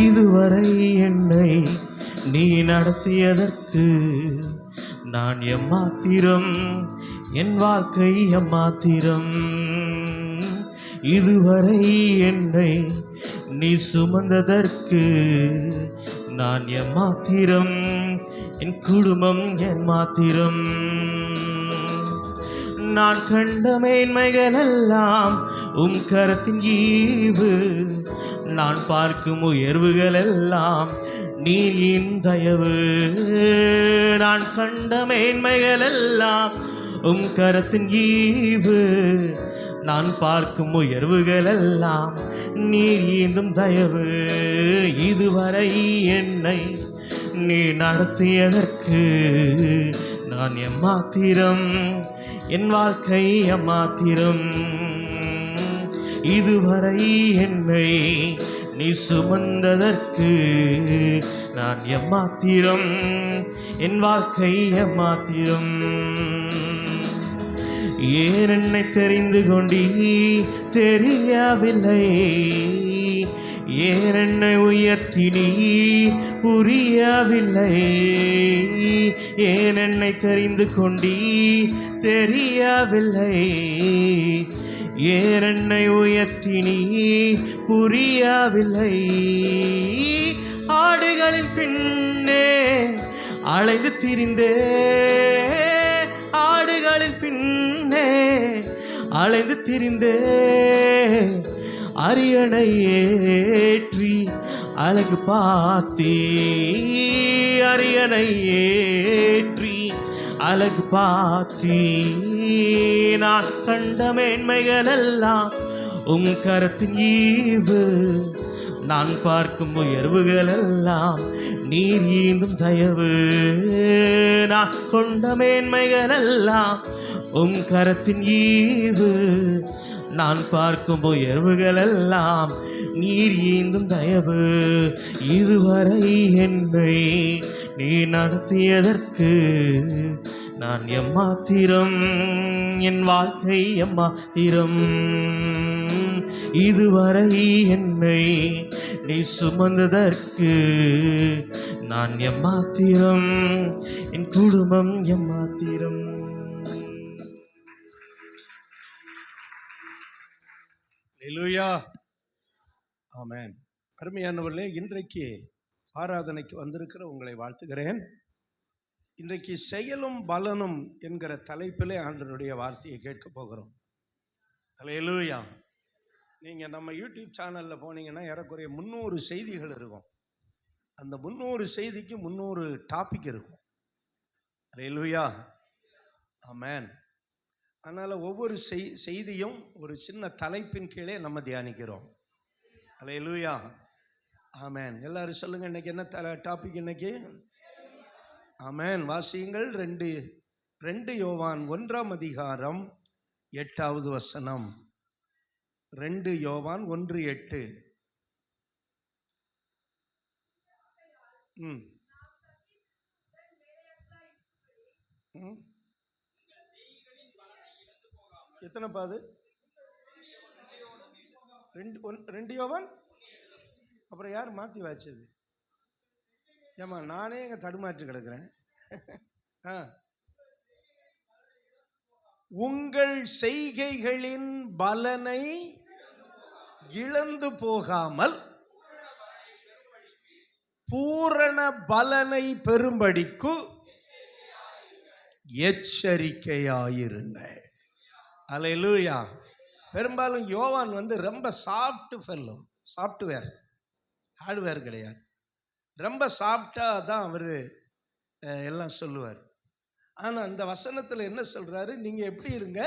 இதுவரை என்னை நீ நடத்தியதற்கு நான் எம்மாத்திரம், என் வாழ்க்கை எம்மாத்திரம். இதுவரை என்னை நீ சுமந்ததற்கு நான் எம்மாத்திரம், என் குடும்பம் எம்மாத்திரம். நான் கண்ட மேன்மைகள் எல்லாம் கரத்தின் ஈவு, நான் பார்க்கும் உயர்வுகள் எல்லாம் நீரின் தயவு. நான் கண்ட மேன்மைகள் எல்லாம் கரத்தின் ஈவு, நான் பார்க்கும் உயர்வுகள் எல்லாம் நீர் ஈந்தும் தயவு. இதுவரை என்னை நீ நடத்தியதற்கு நான் எம்மாத்திரம், என் வாழ்க்கை எம்மாத்திரம். இதுவரை என்னை நீ சுமந்ததற்கு நான் எம்மாத்திரம், என் வாழ்க்கை எம்மாத்திரம். ஏன் என்னை தெரிந்து கொண்டீ தெரியவில்லை, ஏன் என்னை உயர்த்தினீ புரியவில்லை. ஏன் என்னை தெரிந்து கொண்டீ தெரியவில்லை, ஏன் என்னை உயர்த்தினீ புரியவில்லை. ஆடுகளின் பின்னே அலைந்து திரிந்தே, ஆடுகளின் பின்னே அலைந்து திரிந்தே, அரியணை ஏற்றி அழகு பார்த்தே, அரியணை ஏற்றி அழகு பார்த்தே. நான் கண்ட மேன்மைகள் எல்லாம் கரத்தின் ஈவு, நான் பார்க்கும் உயர்வுகள் எல்லாம் நீர் ஈந்தும் தயவு. நான் கொண்ட மேன்மைகள் எல்லாம் கரத்தின் ஈவு, நான் பார்க்கும் உயர்வுகள் எல்லாம் நீர் ஈந்தும் தயவு. இதுவரை என்னை நீ நடத்தியதற்கு நான் எம்மாத்திரம், என் வாழ்க்கை எம்மாத்திரம். இதுவரை என்னை நீ சுமந்ததற்கு நான் எம்மாத்திரம், என் குடும்பம் எம்மாத்திரம். அல்லேலூயா, ஆமென். அருமையானவர்களே, இன்றைக்கு ஆராதனைக்கு வந்திருக்கிற உங்களை வாழ்த்துகிறேன். இன்றைக்கு செயலும் பலனும் என்கிற தலைப்பிலே ஆண்டவருடைய வார்த்தையை கேட்க போகிறோம். அல்லேலூயா. நீங்கள் நம்ம யூடியூப் சேனலில் போனீங்கன்னா ஏறக்குறைய 300 செய்திகள் இருக்கும். அந்த 300 செய்திக்கு 300 டாபிக் இருக்கும். அல்லேலூயா, ஆமென். அதனால் ஒவ்வொரு செய்தியும் ஒரு சின்ன தலைப்பின் கீழே நம்ம தியானிக்கிறோம். அல்லேலூயா, ஆமென். எல்லாரும் சொல்லுங்கள், இன்னைக்கு என்ன டாபிக் இன்னைக்கு? ஆமென். வாசியுங்கள். 2 யோவான் 1ஆம் அதிகாரம் 8வது வசனம். 2 யோவான் 1:8. எத்தனை பாது? 2 யோவான். அப்புறம் யார் மாற்றி வாய்ச்சது? ஏமா நானே இங்கே தடுமாற்றி கிடக்கிறேன். உங்கள் செய்கைகளின் பலனை இழந்து போகாமல் பூரண பலனை பெறும்படிக்கு எச்சரிக்கையாயிருங்கள். அல்லேலூயா. பெரும்பாலும் யோவான் ரொம்ப சாஃப்ட் ஃபெல்லோ, சாஃப்ட்வேர், ஹார்ட்வேர் கிடையாது. ரொம்ப சாஃப்டாக தான் அவர் எல்லாம் சொல்லுவார். ஆனால் அந்த வசனத்தில் என்ன சொல்கிறாரு? நீங்கள் எப்படி இருங்க?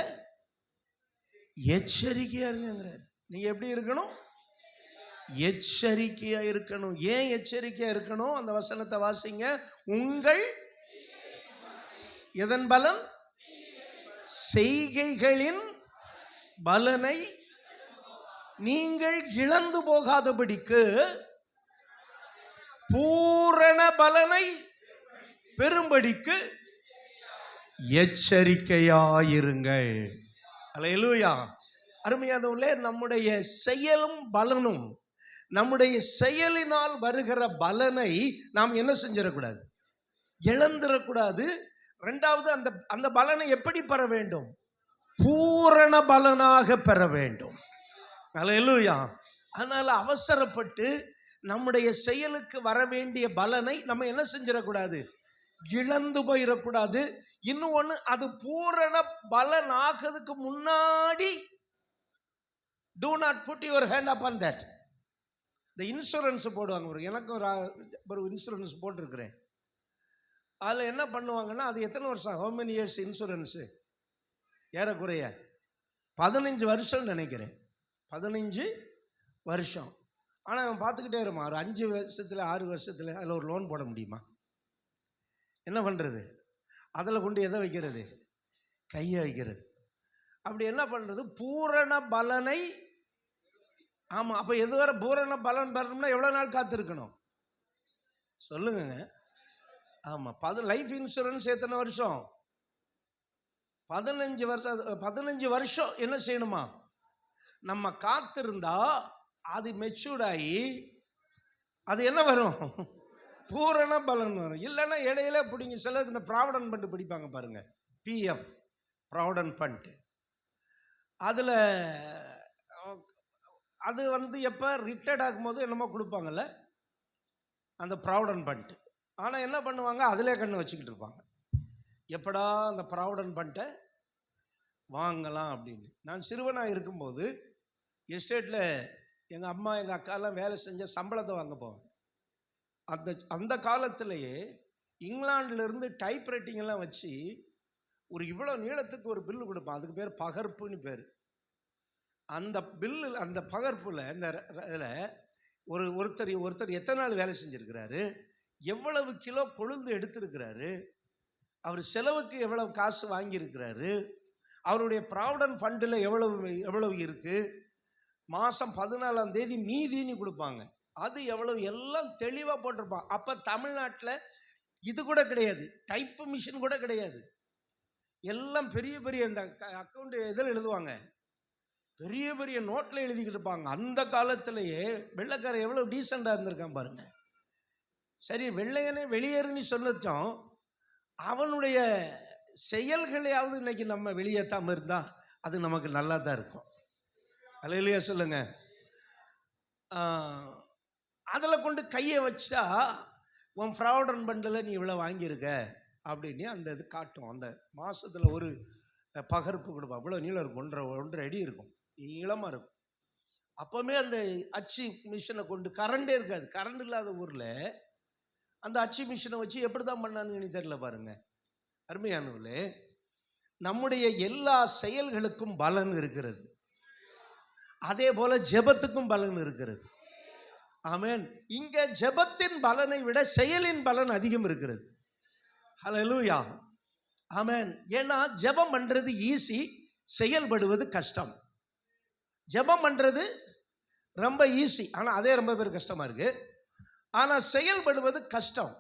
எச்சரிக்கையாக இருங்கிறார். நீங்கள் எப்படி இருக்கணும்? எச்சரிக்கையாக இருக்கணும். ஏன் எச்சரிக்கையாக இருக்கணும்? அந்த வசனத்தை வாசிங்க. உங்கள் எதன் பலன்? செய்கைகளின் பலனை நீங்கள் இழந்து போகாதபடிக்கு பூரண பலனை பெறும்படிக்கு எச்சரிக்கையாயிருங்கள். அல்லேலூயா. அருமையானவர்களே, நம்முடைய செயலும் பலனும், நம்முடைய செயலினால் வருகிற பலனை நாம் என்ன செஞ்சிடக்கூடாது, இழந்துடக்கூடாது. ரெண்டாவது, அந்த அந்த பலனை எப்படி பெற வேண்டும், பூரண பலனாக பெற வேண்டும். அல்லேலூயா. அதனால அவசரப்பட்டு நம்முடைய செயலுக்கு வர வேண்டிய பலனை நம்ம என்ன செஞ்சிடக்கூடாது, இழந்து போயிடக்கூடாது. இன்னும் ஒன்று, அது பூரண பலன் ஆகிறதுக்கு முன்னாடி do not put your hand upon that. இந்த இன்சூரன்ஸ் போடுவாங்க. எனக்கும் ஒரு இன்சூரன்ஸ் போட்டிருக்கிறேன். அதில் என்ன பண்ணுவாங்கன்னா, அது எத்தனை வருஷம், how many years இன்சூரன்ஸு, ஏறக்குறைய 15 வருஷம் நினைக்கிறேன், 15 வருஷம். ஆனால் அவன் பார்த்துக்கிட்டே இருப்பான். ஒரு 5 வருஷத்தில் 6 வருஷத்தில் அதில் ஒரு லோன் போட முடியுமா? என்ன பண்ணுறது? அதில் கொண்டு எதை வைக்கிறது, கையை வைக்கிறது. அப்படி என்ன பண்ணுறது, பூரண பலனை. ஆமாம், அப்போ எது வரை பூரண பலன் பெறணும்னா எவ்வளோ நாள் காத்திருக்கணும் சொல்லுங்க? ஆமாம், லைஃப் இன்சூரன்ஸ் எத்தனை வருஷம், 15 வருஷம். 15 வருஷம் என்ன செய்யணுமா, நம்ம காத்திருந்தா அது மெச்சூர்ட் ஆகி அது என்ன வரும், பூரண பலன் வரும். இல்லைன்னா இடையில பிடிங்க. சிலருக்கு இந்த ப்ராவிடன்ட் ஃபண்ட் பிடிப்பாங்க பாருங்க, பிஎஃப் ப்ராவிடன்ட் ஃபண்ட். அதில் அது எப்போ ரிட்டையர்ட் ஆகும்போது என்னமோ கொடுப்பாங்கல்ல அந்த ப்ராவிடன்ட் ஃபண்ட். ஆனால் என்ன பண்ணுவாங்க, அதிலே கண்ணு வச்சுக்கிட்டு இருப்பாங்க, எப்படா அந்த ப்ராவிடன்ட் ஃபண்ட்டை வாங்கலாம் அப்படின்னு. நான் சிறுவனாக இருக்கும்போது எஸ்டேட்டில் எங்கள் அம்மா எங்கள் அக்காலாம் வேலை செஞ்ச சம்பளத்தை வாங்க போவேன். அந்த காலத்திலேயே இங்கிலாண்டிலிருந்து டைப் ரைட்டிங் எல்லாம் வச்சு ஒரு இவ்வளோ நீளத்துக்கு ஒரு பில்லு கொடுப்பான். அதுக்கு பேர் பகர்ப்புன்னு பேர். அந்த பில்லு, அந்த பகர்ப்பில் இந்த இதில் ஒருத்தர் எத்தனை நாள் வேலை செஞ்சுருக்கிறாரு, எவ்வளவு கிலோ கொழுந்து எடுத்திருக்கிறாரு, அவர் செலவுக்கு எவ்வளவு காசு வாங்கியிருக்கிறாரு, அவருடைய ப்ராவிடன்ட் ஃபண்டில் எவ்வளவு இருக்குது, மாதம் 14ஆம் தேதி மீதின்னு கொடுப்பாங்க, அது எவ்வளவு, எல்லாம் தெளிவாக போட்டிருப்பான். அப்போ தமிழ்நாட்டில் இது கூட கிடையாது, டைப்பு மிஷின் கூட கிடையாது. எல்லாம் பெரிய பெரிய இந்த அக்கௌண்ட் இதில் எழுதுவாங்க, பெரிய பெரிய நோட்டில் எழுதிக்கிட்டு இருப்பாங்க. அந்த காலத்திலேயே வெள்ளைக்காரன் எவ்வளோ டீசெண்டாக இருந்திருக்கான் பாருங்க. சரி, வெள்ளையனே வெளியேறுன்னு சொன்னதும் அவனுடைய செயல்களையாவது இன்னைக்கு நம்ம வெளியேற்றாமல் இருந்தால் அது நமக்கு நல்லா தான் இருக்கும். அல்லேலூயா சொல்லுங்க. அதில் கொண்டு கையை வச்சா உன் ப்ராவிடன்ட் ஃபண்டில் நீ இவ்வளோ வாங்கியிருக்க அப்படின்னு அந்த இது காட்டும். அந்த மாதத்தில் ஒரு பகர்ப்பு கொடுப்பா, இவ்வளோ நீளம் இருக்கும், 1.5 அடி இருக்கும், நீளமாக இருக்கும். அப்போவுமே அந்த அச்சு மிஷினை கொண்டு, கரண்டே இருக்காது, கரண்ட் இல்லாத ஊரில் அந்த அச்சு மிஷினை வச்சு எப்படி தான் பண்ணானுன்னு தெரியல பாருங்க. அருமையானவர்களே, நம்முடைய எல்லா செயல்களுக்கும் பலன் இருக்கிறது, அதே போல ஜெபத்துக்கும் பலன் இருக்கிறது. ஆமென். இங்க ஜெபத்தின் பலனை விட செயலின் பலன் அதிகம் இருக்கிறது. ஹல்லேலூயா. ஆமென். ஏன்னா ஜெபம் பண்றது ஈஸி, செயல்படுவது கஷ்டம். ஜெபம் பண்றது ரொம்ப ஈஸி, ஆனா அதே ரொம்ப பேர் கஷ்டமா இருக்கு. ஆனா செயல்படுவது கஷ்டம்.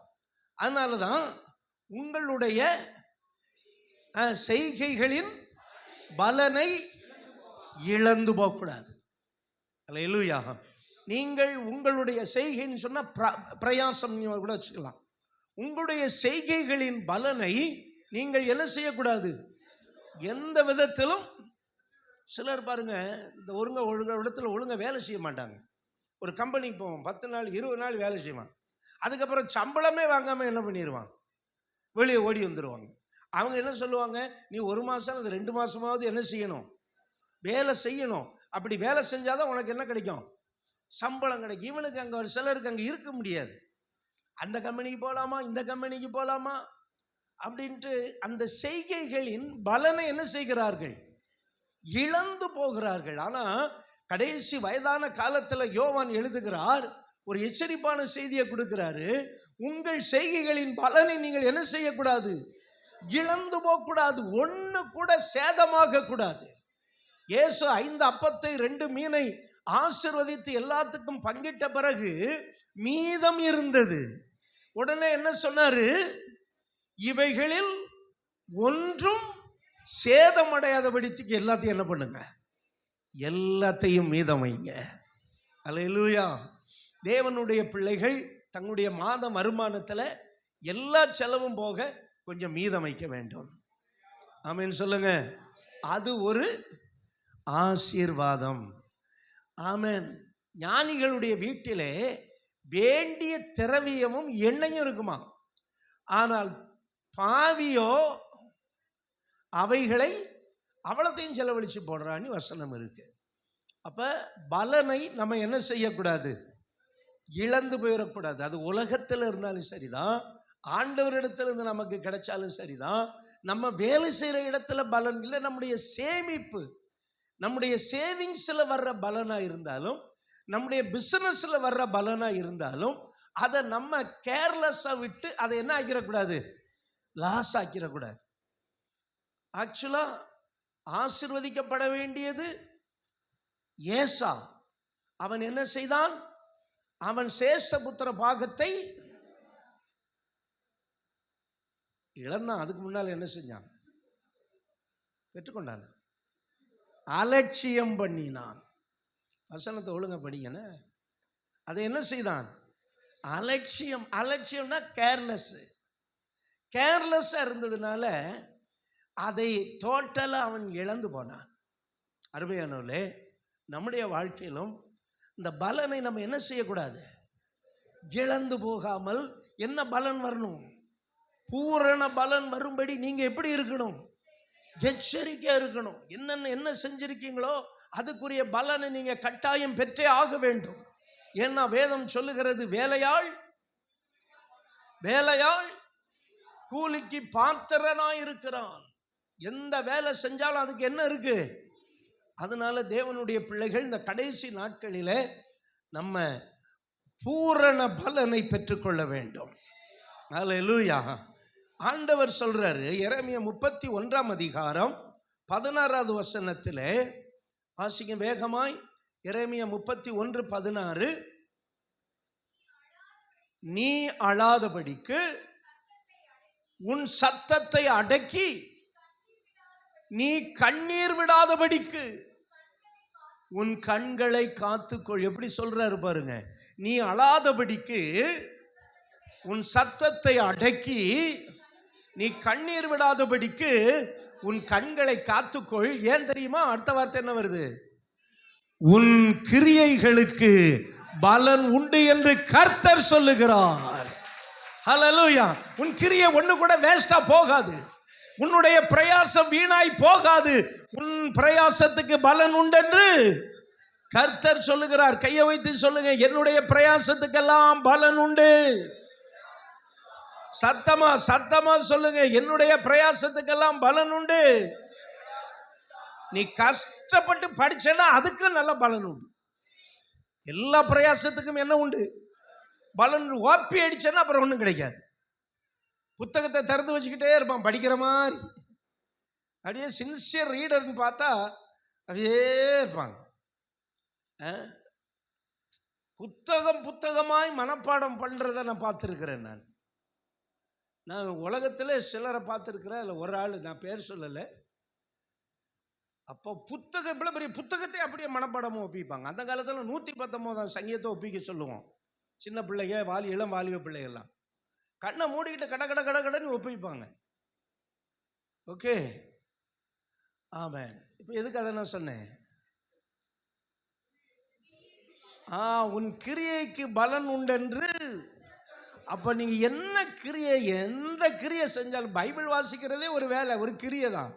அதனால தான் உங்களுடைய செய்கைகளின் பலனை இழந்து போகக்கூடாது. அல்லேலூயா. நீங்கள் உங்களுடைய செய்கைன்னு சொன்னா பிரயாசம் கூட வச்சுக்கலாம். உங்களுடைய செய்கைகளின் பலனை நீங்கள் என்ன செய்யக்கூடாது, எந்த விதத்திலும். சிலர் பாருங்க, இந்த ஒழுங்க இடத்துல ஒழுங்கா வேலை செய்ய மாட்டாங்க. ஒரு கம்பெனிக்கு போவோம், 10 நாள் 20 நாள் வேலை செய்வான், அதுக்கப்புறம் சம்பளமே வாங்காமல் என்ன பண்ணிடுவான், வெளியே ஓடி வந்துடுவாங்க. அவங்க என்ன சொல்லுவாங்க, நீ 1 மாதம் அல்லது 2 மாதமாவது என்ன செய்யணும், வேலை செய்யணும். அப்படி வேலை செஞ்சாதான் உனக்கு என்ன கிடைக்கும், சம்பளம் கிடைக்கும். இவனுக்கு அங்கே ஒரு சிலருக்கு அங்கே இருக்க முடியாது. அந்த கம்பெனிக்கு போகலாமா, இந்த கம்பெனிக்கு போகலாமா அப்படின்ட்டு அந்த செய்கைகளின் பலனை என்ன செய்கிறார்கள், இழந்து போகிறார்கள். ஆனால் கடைசி வயதான காலத்தில் யோவான் எழுதுகிறார், ஒரு எச்சரிப்பான செய்தியை கொடுக்கிறாரு. உங்கள் செய்கைகளின் பலனை நீங்கள் என்ன செய்யக்கூடாது, இழந்து போகக்கூடாது, ஒன்று கூட சேதமாக கூடாது. இயேசு 5 அப்பத்தை 2 மீனை ஆசீர்வதித்து எல்லாத்துக்கும் பங்கிட்ட பிறகு மீதம் இருந்தது. உடனே என்ன சொன்னாரு, இவைகளில் ஒன்றும் சேதமடையாதபடிக்கு எல்லாத்தையும் என்ன பண்ணுங்க, எல்லாத்தையும் மீதம் வைங்க. அல்லேலூயா. தேவனுடைய பிள்ளைகள் தங்களுடைய மாத வருமானத்தில் எல்லா செலவும் போக கொஞ்சம் மீதம் வைக்க வேண்டும். ஆமென் சொல்லுங்க. அது ஒரு ஆசீர்வாதம். ஆமென். ஞானிகளுடைய வீட்டிலே வேண்டிய திரவியமும் எண்ணெயும் இருக்குமா. ஆனால் பாவியோ அவைகளை அவ்வளத்தையும் செலவழித்து போடுறான்னு வசனம் இருக்கு. அப்போ பலனை நம்ம என்ன செய்யக்கூடாது, இழந்து போயிடக்கூடாது. அது உலகத்தில் இருந்தாலும் சரிதான், ஆண்டவரிடத்திலிருந்து நமக்கு கிடைச்சாலும் சரிதான். நம்ம வேலை செய்கிற இடத்துல பலன் இல்லை, நம்முடைய சேமிப்பு, நம்முடைய சேவிங்ஸில் வர்ற பலனாக இருந்தாலும், நம்முடைய பிஸ்னஸில் வர்ற பலனாக இருந்தாலும், அதை நம்ம கேர்லெஸ்ஸாக விட்டு அதை என்ன ஆக்கிடக்கூடாது, லாஸ் ஆக்கிடக்கூடாது. ஆக்சுவலாக ஆசீர்வதிக்கப்பட வேண்டியது ஏசா. அவன் என்ன செய்தான், அவன் சேஷபுத்திர பாகத்தை இழந்தான். அதுக்கு முன்னால் என்ன செஞ்சான், பெற்றுக்கொண்டான், அலட்சியம் பண்ணினான். வசனத்தை ஒழுங்க படிங்கன்னு. அதை என்ன செய்தான், அலட்சியம். அலட்சியம்னா கேர்லெஸ்ஸாக இருந்ததுனால அதை டோட்டலாக அவன் இழந்து போனான். அருமையானவர்களே, நம்முடைய வாழ்க்கையிலும் இந்த பலனை நம்ம என்ன செய்யக்கூடாது, இழந்து போகாமல் என்ன பலன் வரணும், பூரண பலன் வரும்படி நீங்கள் எப்படி இருக்கணும், எச்சரிக்கையாக இருக்கணும். என்ன செஞ்சிருக்கீங்களோ அதுக்குரிய பலனை நீங்கள் கட்டாயம் பெற்றே ஆக வேண்டும். ஏன்னா வேதம் சொல்லுகிறது, வேலையாள் கூலிக்கு பாத்திரனாய் இருக்கிறான். எந்த வேலை செஞ்சாலும் அதுக்கு என்ன இருக்கு. அதனால தேவனுடைய பிள்ளைகள் இந்த கடைசி நாட்களிலே நம்ம பூரண பலனை பெற்றுக்கொள்ள வேண்டும். அல்லேலூயா. ஆண்டவர் சொல்றாரு, எரேமியா 31 அதிகாரம் 16 வசனத்திலே வாசிக்க வேகமாய். எரேமியா 31:16, நீ அழாதபடிக்கு உன் சத்தத்தை அடக்கி, நீ கண்ணீர் விடாதபடிக்கு உன் கண்களை காத்துக்கொள். எப்படி சொல்றாரு பாருங்க, நீ அழாதபடிக்கு உன் சத்தத்தை அடக்கி, நீ கண்ணீர் விடாதபடிக்கு உன் கண்களை காத்துக்கொள். ஏன் தெரியுமா, அடுத்த வார்த்தை என்ன வருது, உன் கிரியைகளுக்கு பலன் உண்டு என்று கர்த்தர் சொல்லுகிறார். ஹல்லேலூயா. உன் கிரியை ஒண்ணு கூட வேஸ்டா போகாது, உன்னுடைய பிரயாசம் வீணாய் போகாது. உன் பிரயாசத்துக்கு பலன் உண்டென்று கர்த்தர் சொல்லுகிறார். கையை வைத்து சொல்லுங்க, என்னுடைய பிரயாசத்துக்கெல்லாம் பலன் உண்டு. சத்தமா சொல்லுங்க, என்னுடைய பிரயாசத்துக்கெல்லாம் பலன் உண்டு. நீ கஷ்டப்பட்டு படிச்சேன்னா அதுக்கு நல்ல பலன் உண்டு. எல்லா பிரயாசத்துக்கும் என்ன உண்டு, பலன். ஓப்பி அடிச்சேன்னா அப்புறம் ஒன்றும் கிடைக்காது. புத்தகத்தை திறந்து வச்சுக்கிட்டே இருப்பான் படிக்கிற மாதிரி, அப்படியே சின்சியர் ரீடர்னு பார்த்தா அப்படியே இருப்பாங்க. புத்தகமாய் மனப்பாடம் பண்ணுறதை நான் பார்த்துருக்கிறேன். நான் உலகத்தில் சிலரை பார்த்துருக்கிறேன். அதில் ஒரு ஆள், நான் பேர் சொல்லலை. அப்போ புத்தகம் இவ்வளோ பெரிய புத்தகத்தை அப்படியே மனப்பாடமும் ஒப்பிப்பாங்க. அந்த காலத்தில் 119 சங்கீதத்தை ஒப்பிக்க சொல்லுவோம். சின்ன பிள்ளைங்க, இளம் வாலிப பிள்ளைகள்லாம் கண்ணை மூடிக்கிட்டு கடன்னு ஒப்பிப்பாங்க. ஓகே, ஆமாம். இப்போ எதுக்கு அதை நான் சொன்னேன், உன் கிரியைக்கு பலன் உண்டென்று. அப்போ நீங்கள் எந்த கிரியை செஞ்சாலும், பைபிள் வாசிக்கிறதே ஒரு வேலை, ஒரு கிரியை தான்.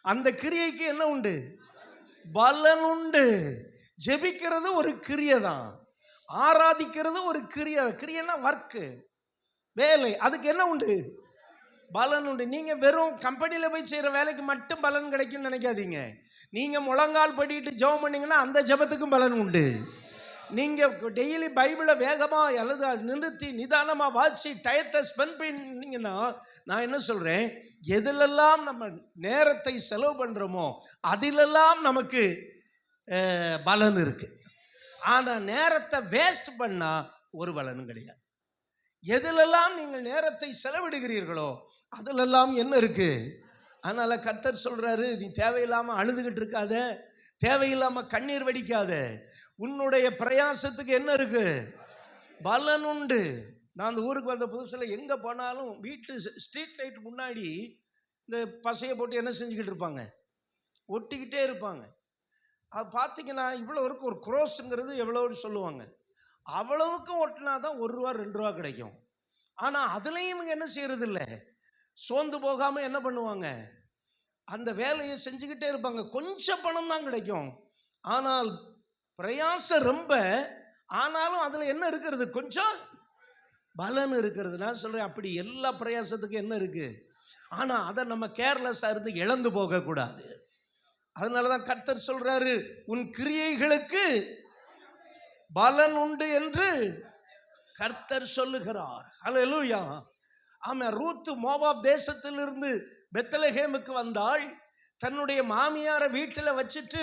அந்த கிரியைக்கு என்ன உண்டு, பலன் உண்டு. ஜெபிக்கிறது ஒரு கிரியை தான், ஆராதிக்கிறது ஒரு கிரியைன்னா ஒர்க்கு, வேலை. அதுக்கு என்ன உண்டு, பலன் உண்டு. நீங்கள் வெறும் கம்பெனியில் போய் செய்கிற வேலைக்கு மட்டும் பலன் கிடைக்கும்னு நினைக்காதீங்க. நீங்கள் முழங்கால் படிட்டு ஜெபம் பண்ணிங்கன்னா அந்த ஜெபத்துக்கும் பலன் உண்டு. நீங்கள் டெய்லி பைபிளை வேகமாக அல்லது நிறுத்தி நிதானமாக வாசி டயத்தை ஸ்பெண்ட் பண்ணிங்கன்னா, நான் என்ன சொல்கிறேன், எதிலெல்லாம் நம்ம நேரத்தை செலவு பண்ணுறோமோ அதிலெல்லாம் நமக்கு பலன் இருக்குது. ஆனால் நேரத்தை வேஸ்ட் பண்ணால் ஒரு பலனும் கிடையாது. எதிலெல்லாம் நீங்கள் நேரத்தை செலவிடுகிறீர்களோ அதிலெல்லாம் என்ன இருக்குது. அதனால் கர்த்தர் சொல்கிறாரு, நீ தேவையில்லாமல் அழுதுகிட்டு இருக்காத, தேவையில்லாம கண்ணீர் வடிக்காத. உன்னுடைய பிரயாசத்துக்கு என்ன இருக்கு? பலன் உண்டு. நான் அந்த ஊருக்கு வந்த புதுசில் எங்கே போனாலும் வீட்டு ஸ்ட்ரீட் லைட் முன்னாடி இந்த பசையை போட்டு என்ன செஞ்சுக்கிட்டு இருப்பாங்க? ஒட்டிக்கிட்டே இருப்பாங்க. அது பார்த்தீங்கன்னா இவ்வளோ இருக்கும். ஒரு குரோஸுங்கிறது எவ்வளோன்னு சொல்லுவாங்க. அவ்வளவுக்கும் ஒட்டினா தான் ₹1 ₹2 கிடைக்கும். ஆனால் அதுலேயும் இவங்க என்ன செய்யறது இல்லை, சோர்ந்து போகாமல் என்ன பண்ணுவாங்க, அந்த வேலையை செஞ்சுக்கிட்டே இருப்பாங்க. கொஞ்சம் பணம் தான் கிடைக்கும், ஆனால் பிரயாசம் ரொம்ப. ஆனாலும் அதில் என்ன இருக்கிறது? கொஞ்சம் பலன் இருக்கிறது. நான் சொல்கிறேன், அப்படி எல்லா பிரயாசத்துக்கும் என்ன இருக்குது, ஆனால் அதை நம்ம கேர்லெஸ்ஸாக இருந்து இழந்து போகக்கூடாது. அதனால தான் கர்த்தர் சொல்கிறாரு, உன் கிரியைகளுக்கு பலன் உண்டு என்று கர்த்தர் சொல்லுகிறார். ஹல்லேலூயா. ஆமாம். ரூத் மோவாப் தேசத்திலிருந்து பெத்லகேமுக்கு வந்தாள். தன்னுடைய மாமியாரை வீட்டில் வச்சுட்டு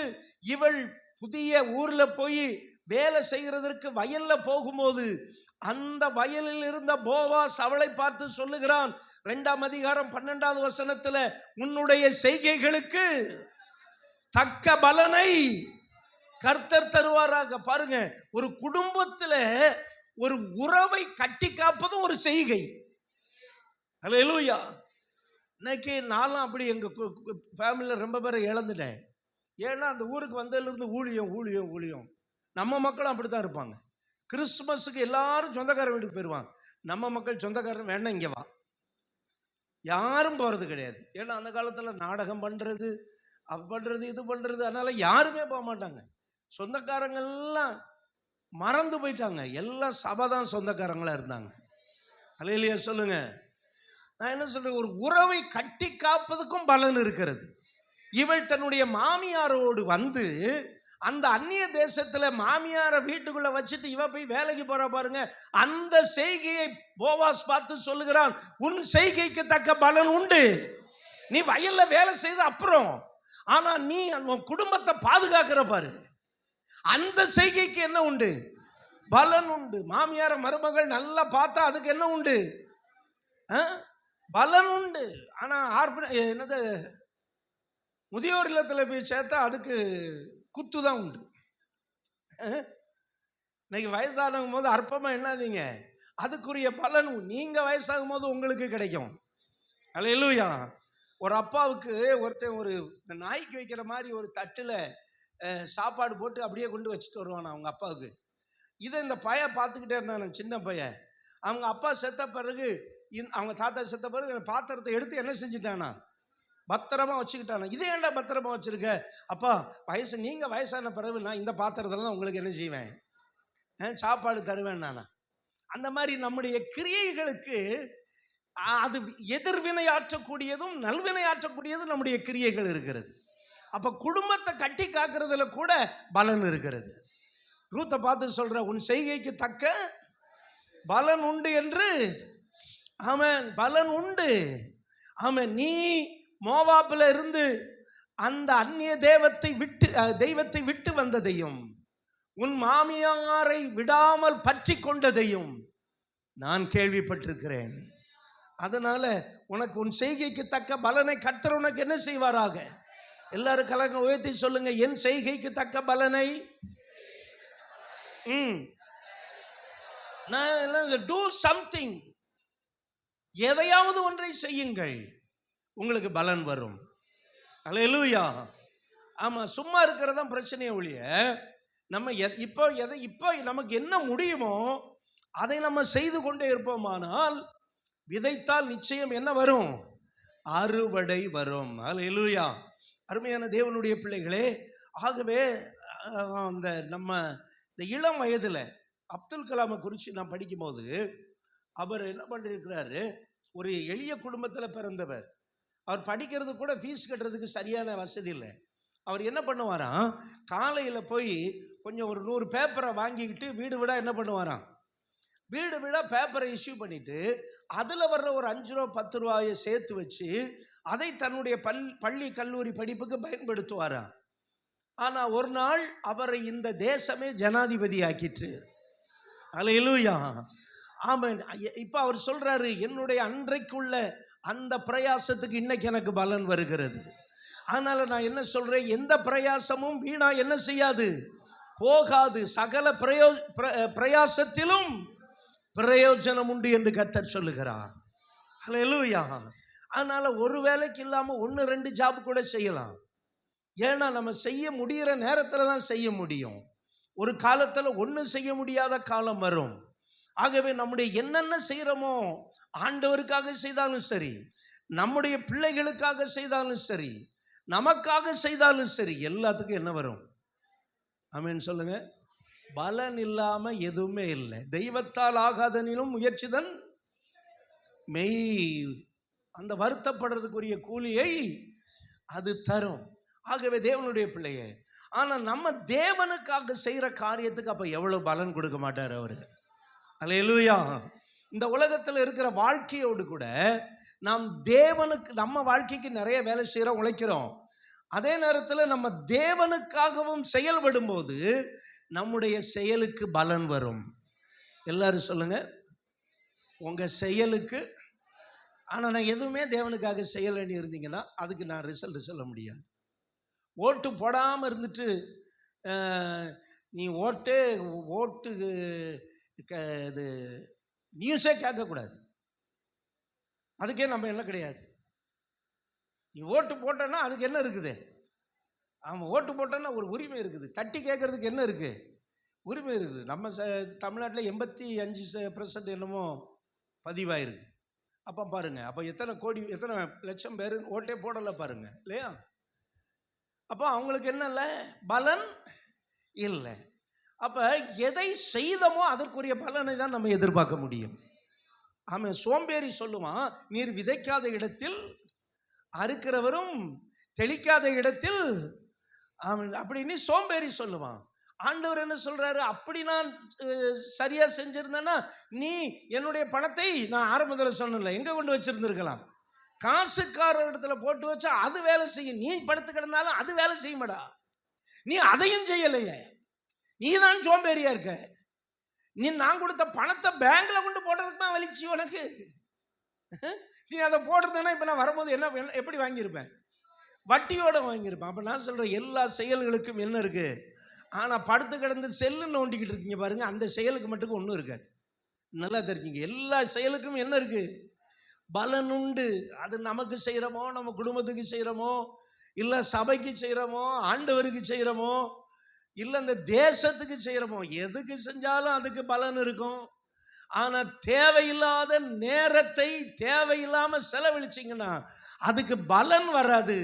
இவள் புதிய ஊரில் போய் வேலை செய்கிறதற்கு வயலில் போகும்போது அந்த வயலில் இருந்த போவாஸ் அவளை பார்த்து சொல்லுகிறான், 2ஆம் அதிகாரம் 12வது வசனத்தில், உன்னுடைய செய்கைகளுக்கு தக்க பலனை கர்த்தர் தருவாராக. பாருங்க, ஒரு குடும்பத்தில் ஒரு உறவை கட்டி காப்பதும் ஒரு செய்கை. ஹல்லேலூயா. இன்னைக்கு நானும் அப்படி எங்கள் ஃபேமிலியில் ரொம்ப பேரை இழந்துட்டேன். ஏன்னா அந்த ஊருக்கு வந்ததுலேருந்து ஊழியம் ஊழியம் ஊழியம். நம்ம மக்களும் அப்படி தான் இருப்பாங்க. கிறிஸ்மஸுக்கு எல்லாரும் சொந்தக்காரன் வீட்டுக்கு போயிடுவாங்க. நம்ம மக்கள் சொந்தக்காரன் வேணா இங்கே வா, யாரும் போகிறது கிடையாது. ஏன்னா அந்த காலத்தில் நாடகம் பண்ணுறது, அது பண்ணுறது, இது பண்ணுறது, அதனால் யாருமே போக மாட்டாங்க. சொந்தக்காரங்கள்லாம் மறந்து போயிட்டாங்க. எல்லாம் சபை தான் சொந்தக்காரங்களாக இருந்தாங்க. அல்லேலூயா சொல்லுங்க. நான் என்ன சொல்கிறேன், ஒரு உறவை கட்டி காப்பதுக்கும் பலன் இருக்கிறது. இவள் தன்னுடைய மாமியாரோடு வந்து அந்த அந்நிய தேசத்தில் மாமியாரை வீட்டுக்குள்ளே வச்சுட்டு இவ போய் வேலைக்கு போகிற பாருங்க. அந்த செய்கையை போவாஸ் பார்த்து சொல்லுகிறான், உன் செய்கைக்கு தக்க பலன் உண்டு. நீ வயலில் வேலை செய்த அப்புறம், ஆனால் நீ உன் குடும்பத்தை பாதுகாக்கிற பாரு, அந்த செய்கைக்கு என்ன உண்டு? பலன் உண்டு. மாமியார மருமகள் நல்லா பார்த்தா அதுக்கு என்ன உண்டு? பலன் உண்டு. ஆனால் என்னது, முதியோர் இல்லத்தில் போய் சேர்த்தா அதுக்கு குத்து தான் உண்டு. இன்னைக்கு வயசாகும் போது அற்பமாக என்னாதீங்க, அதுக்குரிய பலன் நீங்கள் வயசாகும் போது உங்களுக்கு கிடைக்கும். அல்லேலூயா. ஒரு அப்பாவுக்கு ஒருத்தன் ஒரு நாய்க்கு வைக்கிற மாதிரி ஒரு தட்டில் சாப்பாடு போட்டு அப்படியே கொண்டு வச்சுட்டு வருவானா அவங்க அப்பாவுக்கு. இதை இந்த பையன் பார்த்துக்கிட்டே இருந்தான், சின்ன பையன். அவங்க அப்பா செத்த பிறகு, அவங்க தாத்தா செத்த பிறகு அந்த பாத்திரத்தை எடுத்து என்ன செஞ்சுட்டானா, பத்திரமா வச்சுக்கிட்டானா. இதை ஏன்டா பத்திரமா வச்சுருக்க? அப்பா நீங்கள் வயசான பிறகு நான் இந்த பாத்திரத்தில் தான் உங்களுக்கு என்ன செய்வேன், சாப்பாடு தருவேன் நானா. அந்த மாதிரி நம்முடைய கிரியைகளுக்கு அது எதிர்வினையாற்றக்கூடியதும் நல்வினையாற்றக்கூடியதும் நம்முடைய கிரியைகள் இருக்கிறது. அப்போ குடும்பத்தை கட்டி காக்கிறதுல கூட பலன் இருக்கிறது. ரூத்தை பார்த்து சொல்ற, உன் செய்கைக்கு தக்க பலன் உண்டு என்று. ஆமென். பலன் உண்டு. ஆமென். நீ மோவாபில் இருந்து அந்த அந்நிய தெய்வத்தை விட்டு வந்ததையும் உன் மாமியாரை விடாமல் பற்றி கொண்டதையும் நான் கேள்விப்பட்டிருக்கிறேன். அதனால உனக்கு உன் செய்கைக்கு தக்க பலனை கர்த்தர் உனக்கு என்ன செய்வாராக. எல்லாரும் கலங்க உயர்த்தி சொல்லுங்க, என் செய்கைக்கு தக்க பலனை. Do something. எதையாவது ஒன்றை செய்யுங்கள், உங்களுக்கு பலன் வரும். அல்லேலூயா. ஆமா, சும்மா இருக்கிறதா பிரச்சனையே ஒழிய, நம்ம இப்போ நமக்கு என்ன முடியுமோ அதை நம்ம செய்து கொண்டே இருப்போமானால் விதைத்தால் நிச்சயம் என்ன வரும்? அறுவடை வரும். அல்லேலூயா. அருமையான தேவனுடைய பிள்ளைகளே, ஆகவே நம்ம இந்த இளம் வயதில் அப்துல் கலாமை குறித்து நான் படிக்கும்போது, அவர் என்ன பண்ணியிருக்கிறாரு, ஒரு எளிய குடும்பத்தில் பிறந்தவர். அவர் படிக்கிறது கூட ஃபீஸ் கட்டுறதுக்கு சரியான வசதி இல்லை. அவர் என்ன பண்ணுவாராம், காலையில் போய் கொஞ்சம் ஒரு 100 பேப்பரை வாங்கிக்கிட்டு வீடு வீடாக என்ன பண்ணுவாராம், வீடு வீடாக பேப்பரை இஷ்யூ பண்ணிவிட்டு அதில் வர்ற ஒரு 5 ரூபா 10 ரூபாயை சேர்த்து வச்சு அதை தன்னுடைய பள்ளி கல்லூரி படிப்புக்கு பயன்படுத்துவாராம். ஆனால் ஒரு நாள் அவரை இந்த தேசமே ஜனாதிபதி ஆக்கிட்டு. அல்லேலூயா. ஆமென். இப்போ அவர் சொல்கிறாரு, என்னுடைய அன்றைக்குள்ள அந்த பிரயாசத்துக்கு இன்னைக்கு எனக்கு பலன் வருகிறது. அதனால நான் என்ன சொல்றேன், எந்த பிரயாசமும் வீணா என்ன செய்யாது, போகாது. சகல பிரயாசத்திலும் பிரயோஜனம் உண்டு என்று கர்த்தர் சொல்லுகிறார். ஹல்லேலூயா. அதனால ஒரு வேலைக்கு இல்லாம 1-2 ஜாப் கூட செய்யலாம். ஏன்னா நம்ம செய்ய முடிகிற நேரத்தில் தான் செய்ய முடியும். ஒரு காலத்தில் ஒன்றும் செய்ய முடியாத காலம் வரும். ஆகவே நம்முடைய என்னென்ன செய்கிறோமோ, ஆண்டவருக்காக செய்தாலும் சரி, நம்முடைய பிள்ளைகளுக்காக செய்தாலும் சரி, நமக்காக செய்தாலும் சரி, எல்லாத்துக்கும் என்ன வரும்? ஆமென் சொல்லுங்க. பலன் இல்லாம எதுவுமே இல்லை. தெய்வத்தால் ஆகாதனிலும் முயற்சிதன் மெய். அந்த வருத்தப்படுறதுக்குரிய கூலியை அது தரும். ஆகவே தேவனுடைய பிள்ளையே, ஆனா நம்ம தேவனுக்காக செய்யற காரியத்துக்கு அப்ப எவ்வளவு பலன் கொடுக்க மாட்டார் அவரு. அல்லேலூயா. இந்த உலகத்தில் இருக்கிற வாழ்க்கையோடு கூட நாம் தேவனுக்கு, நம்ம வாழ்க்கைக்கு நிறைய வேலை செய்கிறோம், உழைக்கிறோம். அதே நேரத்தில் நம்ம தேவனுக்காகவும் செயல்படும் போது நம்முடைய செயலுக்கு பலன் வரும். எல்லாரும் சொல்லுங்க, உங்க செயலுக்கு. ஆனால் நான் எதுவுமே தேவனுக்காக செய்யலைன்னு இருந்தீங்கன்னா அதுக்கு நான் ரிசல்ட் சொல்ல முடியாது. ஓட்டு போடாமல் இருந்துட்டு நீ ஓட்டு இது நியூஸே கேட்கக்கூடாது. அதுக்கே நம்ம என்ன கிடையாது. நீ ஓட்டு போட்டோன்னா அதுக்கு என்ன இருக்குது? ஆமாம், ஓட்டு போட்டோன்னா ஒரு உரிமை இருக்குது. தட்டி கேட்கறதுக்கு என்ன இருக்குது? உரிமை இருக்குது. நம்ம தமிழ்நாட்டில் 85% என்னமோ பதிவாயிருக்கு. அப்போ பாருங்க, அப்போ எத்தனை கோடி, எத்தனை லட்சம் பேர் ஓட்டே போடலை பாருங்க, இல்லையா? அப்போ அவங்களுக்கு என்ன இல்லை, பலன் இல்லை. அப்போ எதை செய்தமோ அதற்குரிய பலனை தான் நம்ம எதிர்பார்க்க முடியும். ஆமாம், சோம்பேறி சொல்லுவான், நீர் விதைக்காத இடத்தில் அறுக்கிறவரும் தெளிக்காத இடத்தில் அப்படின்னு சோம்பேறி சொல்லுவான். ஆண்டவர் என்ன சொல்றாரு, அப்படி நான் சரியா செஞ்சிருந்தேன்னா நீ என்னுடைய பணத்தை, நான் ஆரம்பத்தில் சொன்னல, எங்க கொண்டு வச்சிருந்திருக்கலாம்? காசுக்காரர் இடத்துல போட்டு வச்சா அது வேலை செய்யும். நீ படுத்து கிடந்தாலும் அது வேலை செய்யுமாடா. நீ அதையும் செய்யலையே, நீ தான் சோம்பேறியா இருக்க. நீ நான் கொடுத்த பணத்தை பேங்க்ல கொண்டு போடுறதுக்கு தான் வலிச்சு உனக்கு. நீ அதை போடுறதுன்னா இப்ப நான் வரும்போது என்ன எப்படி வாங்கியிருப்பேன்? வட்டியோட வாங்கியிருப்பேன். அப்ப நான் சொல்றேன், எல்லா செயல்களுக்கும் என்ன இருக்கு? ஆனா படுத்து கிடந்து செல்லு நோண்டிக்கிட்டு இருக்கீங்க பாருங்க, அந்த செயலுக்கு மட்டும் ஒன்றும் இருக்காது. நல்லா தெரிஞ்சுங்க, எல்லா செயலுக்கும் என்ன இருக்கு? பலன் உண்டு. அது நமக்கு செய்கிறோமோ, நம்ம குடும்பத்துக்கு செய்கிறோமோ, இல்லை சபைக்கு செய்கிறோமோ, ஆண்டவருக்கு செய்கிறோமோ, இல்லை இந்த தேசத்துக்கு செய்கிறோமோ, எதுக்கு செஞ்சாலும் அதுக்கு பலன் இருக்கும். ஆனால் தேவையில்லாத நேரத்தை தேவையில்லாமல் செலவழிச்சிங்கன்னா அதுக்கு பலன் வராது.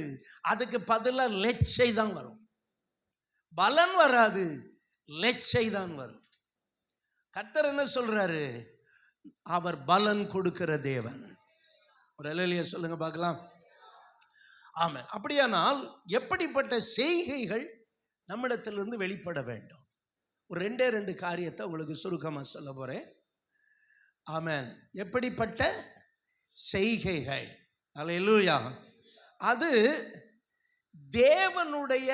அதுக்கு பதிலாக லெச்சை தான் வரும். பலன் வராது, லெச்சை தான் வரும். கர்த்தர் என்ன சொல்றாரு? அவர் பலன் கொடுக்கிற தேவன். ஒரு அல்லேலூயா சொல்லுங்க பார்க்கலாம். ஆமென். அப்படியானால் எப்படிப்பட்ட செய்கைகள் நம்மிடத்திலிருந்து வெளிப்பட வேண்டும்? ஒரு 2 காரியத்தை உங்களுக்கு சுருக்கமாக சொல்ல போறேன். ஆமென். எப்படிப்பட்ட செய்கைகள்? அல்லேலூயா. அது தேவனுடைய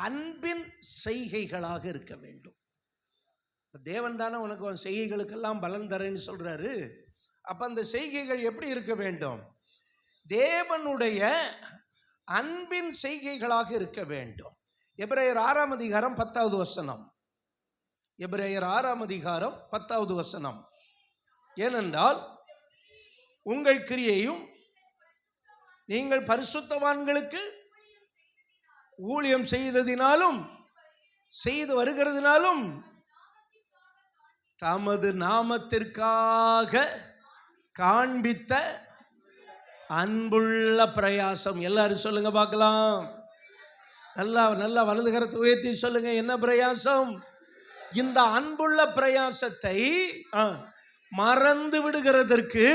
அன்பின் செய்கைகளாக இருக்க வேண்டும். தேவன் தானே உனக்கு உன் செய்கைகளுக்கெல்லாம் பலன் தரேன்னு சொல்றாரு. அப்ப அந்த செய்கைகள் எப்படி இருக்க வேண்டும்? தேவனுடைய அன்பின் செய்கைகளாக இருக்க வேண்டும். எபிரேயர் 6ஆம் அதிகாரம் 10வது வசனம். எபிரேயர் 6ஆம் அதிகாரம் 10வது வசனம். ஏனென்றால் உங்கள் கிரியையும் நீங்கள் பரிசுத்தவான்களுக்கு ஊழியம் செய்ததினாலும் செய்து வருகிறதினாலும் தமது நாமத்திற்காக காண்பித்த அன்புள்ள பிரயாசம். எல்லாரும் சொல்லுங்க பார்க்கலாம். நல்லா நல்லா வலது கரத்தை உயர்த்தி சொல்லுங்க, என்ன பிரயாசம்? இந்த அன்புள்ள பிரயாசத்தை மறந்து விடுகிறதற்கு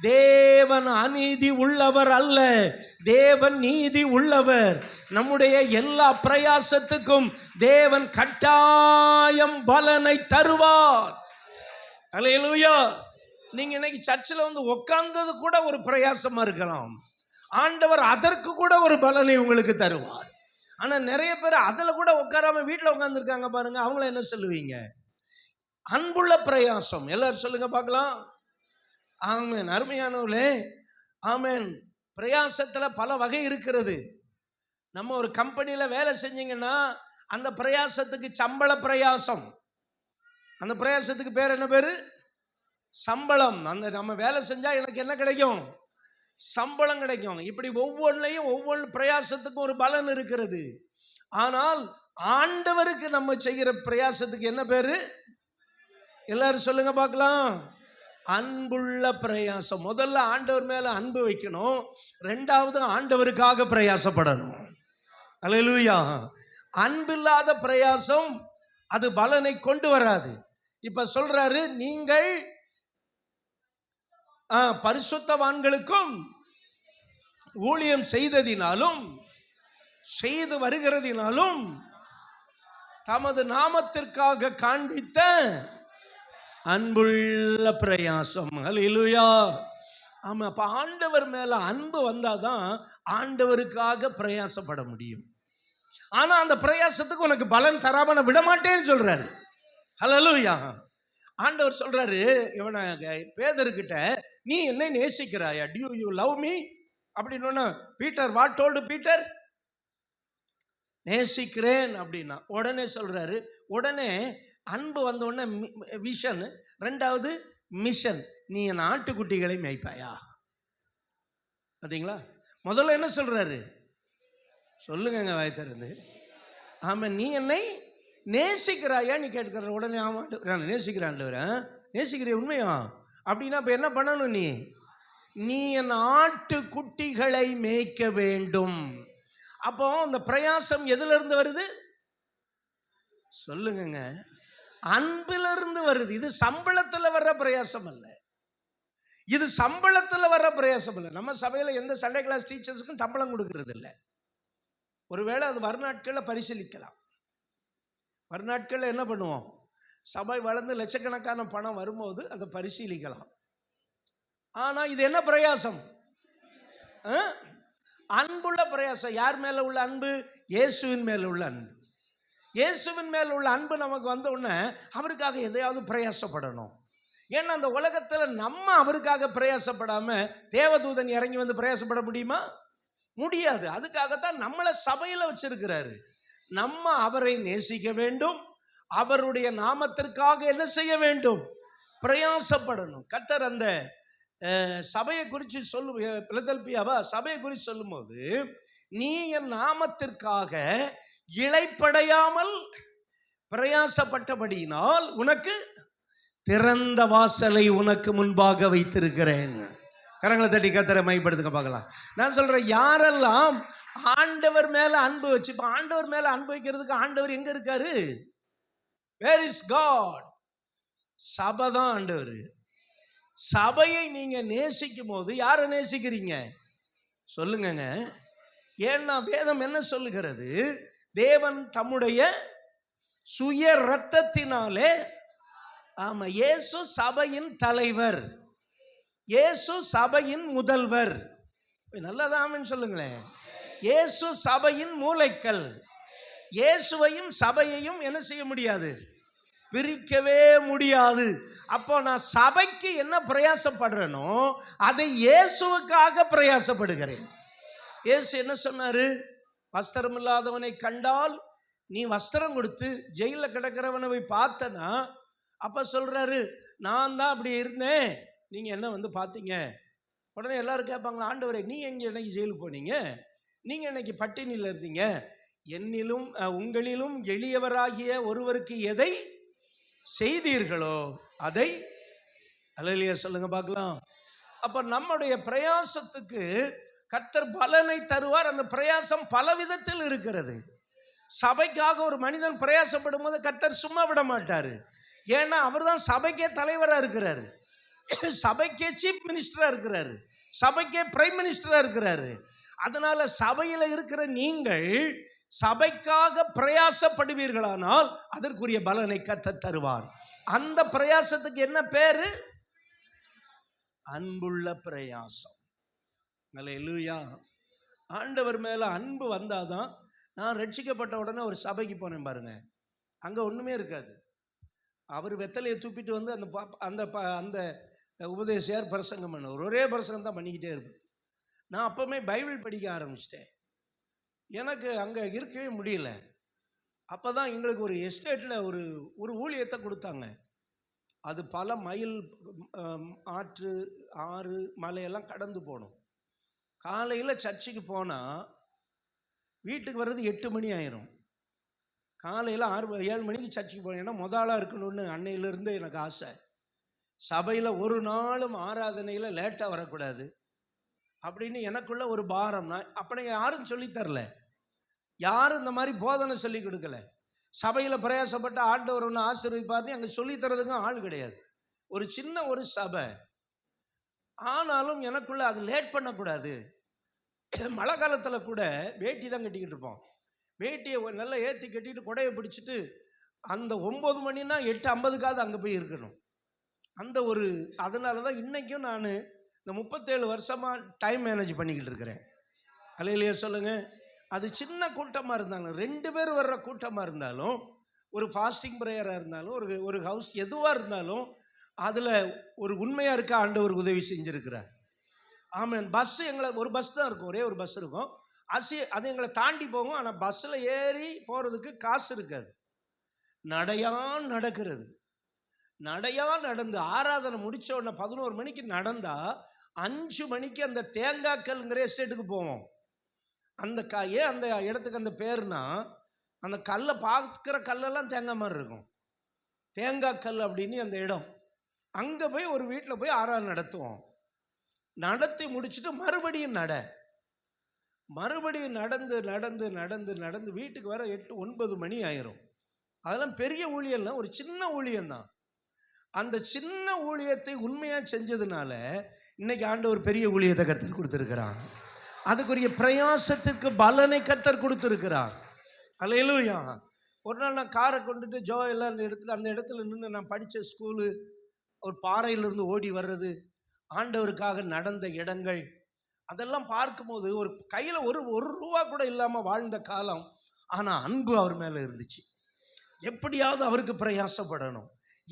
தேவன் அநீதி உள்ளவர் அல்ல, தேவன் நீதி உள்ளவர். நம்முடைய எல்லா பிரயாசத்துக்கும் தேவன் கட்டாயம் பலனை தருவார். அல்லேலூயா. நீங்க இன்னைக்கு சர்ச்சில் வந்து உட்கார்ந்தது கூட ஒரு பிரயாசமா இருக்கலாம். ஆண்டவர் அதற்கு கூட ஒரு பலனை உங்களுக்கு தருவார். ஆனா நிறைய பேர் அதில் கூட உட்காராம வீட்டில் உட்கார்ந்துருக்காங்க பாருங்க, அவங்கள என்ன சொல்லுவீங்க? அன்புள்ள பிரயாசம். எல்லாரும் சொல்லுங்க பார்க்கலாம். ஆமென். அருமையானவர்களே, ஆமென். பிரயாசத்துல பல வகை இருக்கிறது. நம்ம ஒரு கம்பெனியில் வேலை செஞ்சீங்கன்னா அந்த பிரயாசத்துக்கு சம்பள பிரயாசம், அந்த பிரயாசத்துக்கு பேர் என்ன பேர்? சம்பளம். அந்த நம்ம வேலை செஞ்சால் எனக்கு என்ன கிடைக்கும்? சம்பளம் கிடைக்கும். இப்படி ஒவ்வொன்றையும் ஒவ்வொரு பிரயாசத்துக்கும் ஒரு பலன் இருக்கிறது. ஆனால் ஆண்டவருக்கு நம்ம செய்கிற பிரயாசத்துக்கு என்ன பேரு? எல்லாரும் சொல்லுங்க பார்க்கலாம். அன்புள்ள பிரயாசம். முதல்ல ஆண்டவர் மேல அன்பு வைக்கணும், ரெண்டாவது ஆண்டவருக்காக பிரயாசப்படணும். அல்லேலூயா. அன்பில்லாத பிரயாசம் அது பலனை கொண்டு வராது. இப்ப சொல்றாரு, நீங்கள் பரிசுத்தவான்களுக்கும் ஊழியம் செய்ததினாலும் செய்து வருகிறதினாலும் தமது நாமத்திற்காக காண்பித்த அன்புள்ள பிரயாசம். அல்லேலூயா. ஆமா, அப்ப ஆண்டவர் மேல அன்பு வந்தாதான் ஆண்டவருக்காக பிரயாசப்பட முடியும். ஆனா அந்த பிரயாசத்துக்கு உனக்கு பலன் தராம நான் விட மாட்டேன்னு சொல்றாரு. அல்லேலூயா. ஆண்டவர் சொல்றாரு இவனை பேதர்கிட்ட, நீ என்னை நேசிக்கிறாயா? டு யூ லவ் மீ அப்படின்னு. Peter, what told Peter? நேசிக்கிறேன் அப்படின்னா. உடனே சொல்றாரு, உடனே அன்பு வந்த உடனே விஷன், ரெண்டாவது மிஷன், நீ என் ஆட்டுக்குட்டிகளை மேய்ப்பாயா? பார்த்தீங்களா? முதல்ல என்ன சொல்றாரு? சொல்லுங்க வாய் திறந்து. ஆமா, நீ என்னை நேசிக்கிறாயா நீ கேட்கிற. உடனே ஆமா நான் நேசிக்கிறேன் ஆண்டவரே. நேசிக்கிறேன் உண்மையா? அப்படின்னா இப்போ என்ன பண்ணணும்? நீ என் ஆட்டுக்குட்டிகளை மேய்க்க வேண்டும். அப்போ அந்த பிரயாசம் எதுல இருந்து வருது? சொல்லுங்க. அன்பிலிருந்து வருது. இது சம்பளத்தில் வர்ற பிரயாசம் அல்ல. இது சம்பளத்தில் வர்ற பிரயாசம் இல்லை. நம்ம சபையில் எந்த சண்டே கிளாஸ் டீச்சர்ஸுக்கும் சம்பளம் கொடுக்கறது இல்லை. ஒருவேளை அது மறுநாட்களில் பரிசீலிக்கலாம். மறுநாட்களில் என்ன பண்ணுவோம்? சபை வளர்ந்து லட்சக்கணக்கான பணம் வரும்போது அதை பரிசீலிக்கலாம். ஆனால் இது என்ன பிரயாசம்? அன்புள்ள பிரயாசம். யார் மேலே உள்ள அன்பு? இயேசுவின் மேலே உள்ள அன்பு. இயேசுவின் மேல் உள்ள அன்பு நமக்கு வந்த உடனே அவருக்காக எதையாவது பிரயாசப்படணும். ஏன்னா அந்த உலகத்தில் நம்ம அவருக்காக பிரயாசப்படாம தேவதூதன் இறங்கி வந்து பிரயாசப்பட முடியுமா? முடியாது. அதுக்காகத்தான் நம்மளை சபையில் வச்சிருக்கிறாரு. நம்ம அவரை நேசிக்க வேண்டும், அவருடைய நாமத்திற்காக என்ன செய்ய வேண்டும்? பிரயாசப்படணும். கர்த்தர் அந்த சபையை குறித்து பிலதெல்பியாவா சபையை குறித்து சொல்லும்போது, நீ என் நாமத்திற்காக இளைப்படையாமல் பிரயாசப்பட்டபடியினால் உனக்கு திறந்த வாசலை உனக்கு முன்பாக வைத்திருக்கிறேன். கரங்களை தட்டி கர்த்தரை மைப்படுத்துங்க பார்க்கலாம். நான் சொல்றேன், யாரெல்லாம் ஆண்டவர் மேல அன்பு வச்சு, இப்ப ஆண்டவர் மேல அன்பு வைக்கிறதுக்கு ஆண்டவர் எங்க இருக்காரு? Where is God? சபை தான் ஆண்டவர். சபையை நீங்க நேசிக்கும் போது யாரை நேசிக்கிறீங்க? சொல்லுங்க. ஏன்னா வேதம் என்ன சொல்லுகிறது? தேவன் தம்முடைய சுய இரத்தத்தினாலே, ஆமா, இயேசு சபையின் தலைவர், இயேசு சபையின் முதல்வர். நல்லதாமன்னு சொல்லுங்களேன். இயேசு சபையின் மூலைக்கல். இயேசுவையும் சபையையும் என்ன செய்ய முடியாது? பிரிக்கவே முடியாது. அப்போ நான் சபைக்கு என்ன பிரயாசப்படுறேனோ அதை இயேசுவுக்காக பிரயாசப்படுகிறேன். இயேசு என்ன சொன்னாரு? வஸ்திரம் இல்லாதவனை கண்டால் நீ வஸ்திரம் கொடுத்து ஜெயிலில் கிடக்கிறவனை போய் பார்த்தனா, அப்ப சொல்றாரு, நான் தான் அப்படி இருந்தேன், நீங்க என்ன வந்து பார்த்தீங்க. உடனே எல்லாரும் கேட்பாங்க, ஆண்டவரே நீ எங்க இன்னைக்கு ஜெயிலுக்கு போனீங்க? நீங்க இன்னைக்கு பட்டினியில் இருந்தீங்க. என்னிலும் உங்களிலும் எளியவராகிய ஒருவருக்கு எதை செய்தீர்களோ அதை, அல்லேலூயா சொல்லுங்க பார்க்கலாம். அப்ப நம்முடைய பிரயாசத்துக்கு கர்த்தர் பலனை தருவார். அந்த பிரயாசம் பல விதத்தில் இருக்கிறது. சபைக்காக ஒரு மனிதன் பிரயாசப்படும் போது கர்த்தர் சும்மா விட மாட்டாரு. ஏன்னா அவர் தான் சபைக்கே தலைவராக இருக்கிறாரு, சபைக்கே சீஃப் மினிஸ்டரா இருக்கிறாரு, சபைக்கே பிரைம் மினிஸ்டரா இருக்கிறாரு. அதனால சபையில் இருக்கிற நீங்கள் சபைக்காக பிரயாசப்படுவீர்களானால் அதற்குரிய பலனை கர்த்தர் தருவார். அந்த பிரயாசத்துக்கு என்ன பேரு? அன்புள்ள பிரயாசம். அல்லேலூயா. ஆண்டவர் மேல அன்பு வந்தாதான். நான் ரட்சிக்கப்பட்ட உடனே ஒரு சபைக்கு போனேன் பாருங்க, அங்க ஒண்ணுமே இருக்காது. அவர் வெத்தலையை தூப்பிட்டு வந்து அந்த அந்த உபதேசியார் பிரசங்கம் பண்ண ஒரே பிரசங்கம் தான் பண்ணிக்கிட்டே இருப்பார். நான் அப்பவுமே பைபிள் படிக்க ஆரம்பிச்சிட்டேன். எனக்கு அங்கே இருக்கவே முடியல. அப்போ தான் எங்களுக்கு ஒரு எஸ்டேட்டில் ஒரு ஊழியத்தை கொடுத்தாங்க. அது பல மைல் ஆற்று, ஆறு, மலையெல்லாம் கடந்து போகணும். காலையில் சர்ச்சுக்கு போனால் வீட்டுக்கு வர்றது 8 மணி ஆயிரும். காலையில் 6-7 மணிக்கு சர்ச்சுக்கு போனேன். ஏன்னா முதலாக இருக்கணும்னு அன்னையிலேருந்து எனக்கு ஆசை. சபையில் ஒரு நாளும் ஆராதனையில் லேட்டாக வரக்கூடாது அப்படின்னு எனக்குள்ள ஒரு பாரம். நான் அப்படி யாரும் சொல்லித்தரல, யாரும் இந்த மாதிரி போதனை சொல்லி கொடுக்கல. சபையில் பிரயாசப்பட்ட ஆண்டவர் ஒன்று ஆசீர்வதிப்பார்னு அங்கே சொல்லித்தரதுக்கும் ஆள் கிடையாது. ஒரு சின்ன ஒரு சபை. ஆனாலும் எனக்குள்ள அது லேட் பண்ணக்கூடாது. மழை காலத்தில் கூட வேட்டி தான் கட்டிக்கிட்டு இருப்போம். வேட்டியை நல்லா ஏற்றி கட்டிட்டு கொடையை பிடிச்சிட்டு அந்த 9 மணினா 8:50க்காவது அங்கே போய் இருக்கணும். அந்த ஒரு அதனால தான் இன்றைக்கும் நான் இந்த 37 வருஷமாக டைம் மேனேஜ் பண்ணிக்கிட்டு இருக்கிறேன். அல்லேலூயா சொல்லுங்கள். அது சின்ன கூட்டமாக இருந்தாலும், 2 பேர் வர்ற கூட்டமாக இருந்தாலும், ஒரு ஃபாஸ்டிங் ப்ரேயராக இருந்தாலும், ஒரு ஹவுஸ் எதுவாக இருந்தாலும், அதில் ஒரு உண்மையாக இருக்க ஆண்டவர் உதவி செஞ்சுருக்கிறார். ஆமாம். பஸ்ஸு ஒரு பஸ் தான் இருக்கும், ஒரே ஒரு பஸ் இருக்கும். அது எங்களை தாண்டி போகும். ஆனால் பஸ்ஸில் ஏறி போகிறதுக்கு காசு இருக்காது. நடையா நடந்து ஆராதனை முடித்த உடனே 11 மணிக்கு நடந்தால் 5 மணிக்கு அந்த தேங்காய்க்கல்ங்கிற எஸ்டேட்டுக்கு போவோம். ஏன் அந்த இடத்துக்கு அந்த பேர்னா, அந்த கல்லை பார்க்குற கல்லெல்லாம் தேங்காய் மாதிரி இருக்கும். தேங்காய் கல் அப்படின்னு அந்த இடம். அங்கே போய் ஒரு வீட்டில் போய் ஆராதனை நடத்துவோம். நடத்தி முடிச்சுட்டு மறுபடியும் நடந்து வீட்டுக்கு வர 8-9 மணி ஆயிரும். அதெல்லாம் பெரிய ஊழியம்னா ஒரு சின்ன ஊழியம்தான். அந்த சின்ன ஊழியத்தை உண்மையாக செஞ்சதுனால இன்னைக்கு ஆண்டவர் பெரிய ஊழியத்தை கர்த்தர் கொடுத்துருக்கிறார். அதுக்குரிய பிரயாசத்துக்கு பலனை கர்த்தர் கொடுத்துருக்கிறார். அல்லேலூயா. ஒரு நாள் நான் காரை கொண்டுட்டு எல்லாம் அந்த இடத்துல நின்று நான் படித்த ஸ்கூலு, ஒரு பாறையிலிருந்து ஓடி வர்றது, ஆண்டவருக்காக நடந்த இடங்கள், அதெல்லாம் பார்க்கும்போது ஒரு கையில் ஒரு ரூபா கூட இல்லாமல் வாழ்ந்த காலம். ஆனால் அன்பு அவர் மேலே இருந்துச்சு. எப்படியாவது அவருக்கு பிரயாசப்படணும்,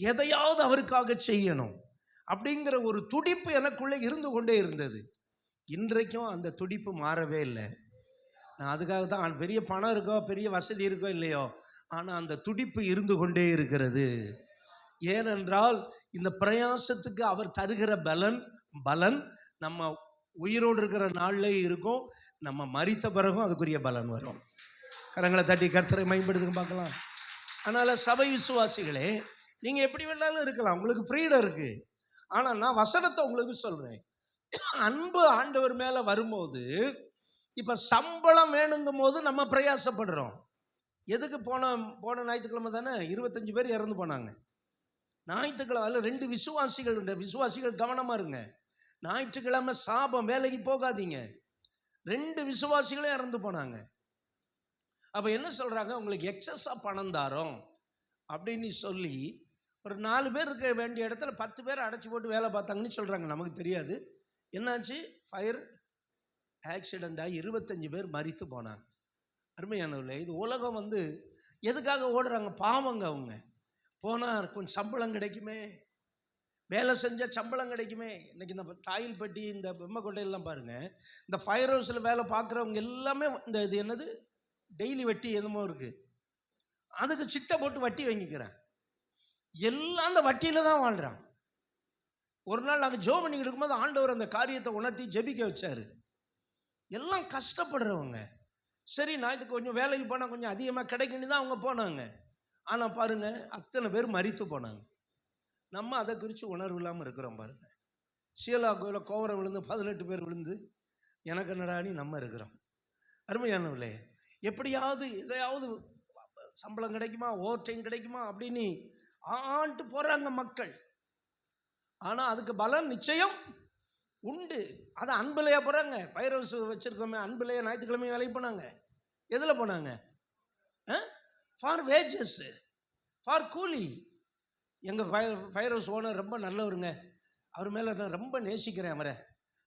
எதையாவது அவருக்காக செய்யணும் அப்படிங்கிற ஒரு துடிப்பு எனக்குள்ளே இருந்து கொண்டே இருந்தது. இன்றைக்கும் அந்த துடிப்பு மாறவே இல்லை. நான் அதுக்காக தான், பெரிய பணம் இருக்கோ பெரிய வசதி இருக்கோ இல்லையோ, ஆனால் அந்த துடிப்பு இருந்து கொண்டே இருக்கிறது. ஏனென்றால் இந்த பிரயாசத்துக்கு அவர் தருகிற பலன் நம்ம உயிரோடு இருக்கிற நாளிலே இருக்கும். நம்ம மரித்த பிறகும் அதுக்குரிய பலன் வரும். கரங்களை தட்டி கர்த்தரை மேம்படுத்துங்க பார்க்கலாம். அதனால் சபை விசுவாசிகளே, நீங்கள் எப்படி வேணாலும் இருக்கலாம், உங்களுக்கு ஃப்ரீடம் இருக்குது. ஆனால் நான் வசனத்தை உங்களுக்கு சொல்கிறேன். அன்பு ஆண்டவர் மேலே வரும்போது, இப்போ சம்பளம் வேணுங்கும் போது நம்ம பிரயாசப்படுறோம். எதுக்கு போன ஞாயிற்றுக்கிழமை தானே 25 பேர் இறந்து போனாங்க. ஞாயிற்றுக்கிழமை அதில் 2 விசுவாசிகள் கவனமாக இருங்க. ஞாயிற்றுக்கிழமை சாபம், வேலைக்கு போகாதீங்க. 2 விசுவாசிகளே இறந்து போனாங்க. அப்போ என்ன சொல்கிறாங்க, உங்களுக்கு எக்ஸஸாக பணம் தாரோம் அப்படின்னு சொல்லி ஒரு 4 பேர் இருக்க வேண்டிய இடத்துல 10 பேர் அடைச்சி போட்டு வேலை பார்த்தாங்கன்னு சொல்கிறாங்க. நமக்கு தெரியாது என்னாச்சு. ஃபயர் ஆக்சிடெண்ட் ஆகி 25 பேர் மரித்து போனாங்க. அருமையானவர்களே, இது உலகம் எதுக்காக ஓடுறாங்க? பாவங்க. அவங்க போனால் கொஞ்சம் சம்பளம் கிடைக்குமே, வேலை செஞ்சால் சம்பளம் கிடைக்குமே. இன்றைக்கி இந்த தாயில்பட்டி, இந்த பெம்மக்கோட்டையெல்லாம் பாருங்கள், இந்த ஃபயர் ஹவுஸில் வேலை பார்க்குறவங்க எல்லாமே இது என்னது டெய்லி வட்டி என்னமோ இருக்குது, அதுக்கு சிட்டை போட்டு வட்டி வாங்கிக்கிறேன். எல்லாம் அந்த வட்டியில் தான் வாழ்கிறான். ஒரு நாள் நாங்கள் ஜெபம் பண்ணிக்கிட்டு இருக்கும்போது ஆண்டவர் அந்த காரியத்தை உணர்த்தி ஜெபிக்க வச்சார். எல்லாம் கஷ்டப்படுறவங்க. சரி, நான் இதுக்கு கொஞ்சம் வேலைக்கு போனால் கொஞ்சம் அதிகமாக கிடைக்குன்னு தான் அவங்க போனாங்க. ஆனால் பாருங்கள், அத்தனை பேர் மரித்து போனாங்க. நம்ம அதை குறித்து உணர்வு இல்லாமல் இருக்கிறோம். பாருங்கள், ஷீலா கோயிலில் கோவரை விழுந்து 18 பேர் விழுந்து எனக்கு என்னடானி நம்ம இருக்கிறோம். அருமையானவர்களே, எப்படியாவது எதையாவது சம்பளம் கிடைக்குமா, ஓவர் டைம் கிடைக்குமா அப்படின்னு ஆண்டு போகிறாங்க மக்கள். ஆனால் அதுக்கு பலன் நிச்சயம் உண்டு. அதை அன்பிலையா போகிறாங்க. ஃபயர் ஹவுஸ் வச்சுருக்கோமே, அன்பிலையா ஞாயிற்றுக்கிழமை வேலைக்கு போனாங்க. எதில் போனாங்க? ஃபார் வேஜஸ், ஃபார் கூலி. எங்கள் ஃபயர் ஹவுஸ் ஓனர் ரொம்ப நல்லவருங்க, அவர் மேலே நான் ரொம்ப நேசிக்கிறேன் அவரை.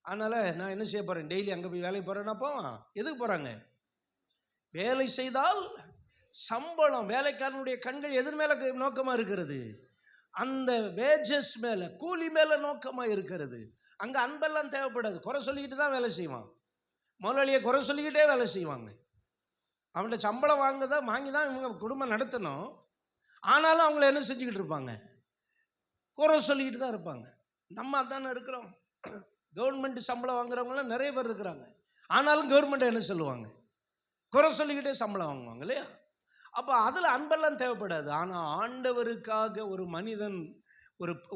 அதனால் நான் என்ன செய்ய போகிறேன், டெய்லி அங்கே போய் வேலைக்கு போகிறேன்னா போவான். எதுக்கு போகிறாங்க? வேலை செய்தால் சம்பளம். வேலைக்காரனுடைய கண்கள் எதன் மேலே நோக்கமாக இருக்கிறது? அந்த வேஜஸ் மேலே, கூலி மேலே நோக்கமாக இருக்கிறது. அங்கே அன்பெல்லாம் தேவைப்படாது. குறை சொல்லிக்கிட்டு தான் வேலை செய்வான். முதலாளியை குறை சொல்லிக்கிட்டே வேலை செய்வாங்க. அவன்கிட்ட சம்பளம் வாங்கி தான் இவங்க குடும்பம் நடத்தணும். ஆனாலும் அவங்கள என்ன செஞ்சுக்கிட்டு இருப்பாங்க? குறை சொல்லிக்கிட்டு தான் இருப்பாங்க. நம்ம அதானே இருக்கிறோம். கவர்மெண்ட் சம்பளம் வாங்குறவங்களாம் நிறைய பேர் இருக்கிறாங்க. ஆனாலும் கவர்மெண்ட் என்ன சொல்லுவாங்க? குறை சொல்லிக்கிட்டே சம்பளம் வாங்குவாங்க இல்லையா? அப்போ அதில் அன்பெல்லாம் தேவைப்படாது. ஆனால் ஆண்டவருக்காக ஒரு மனிதன்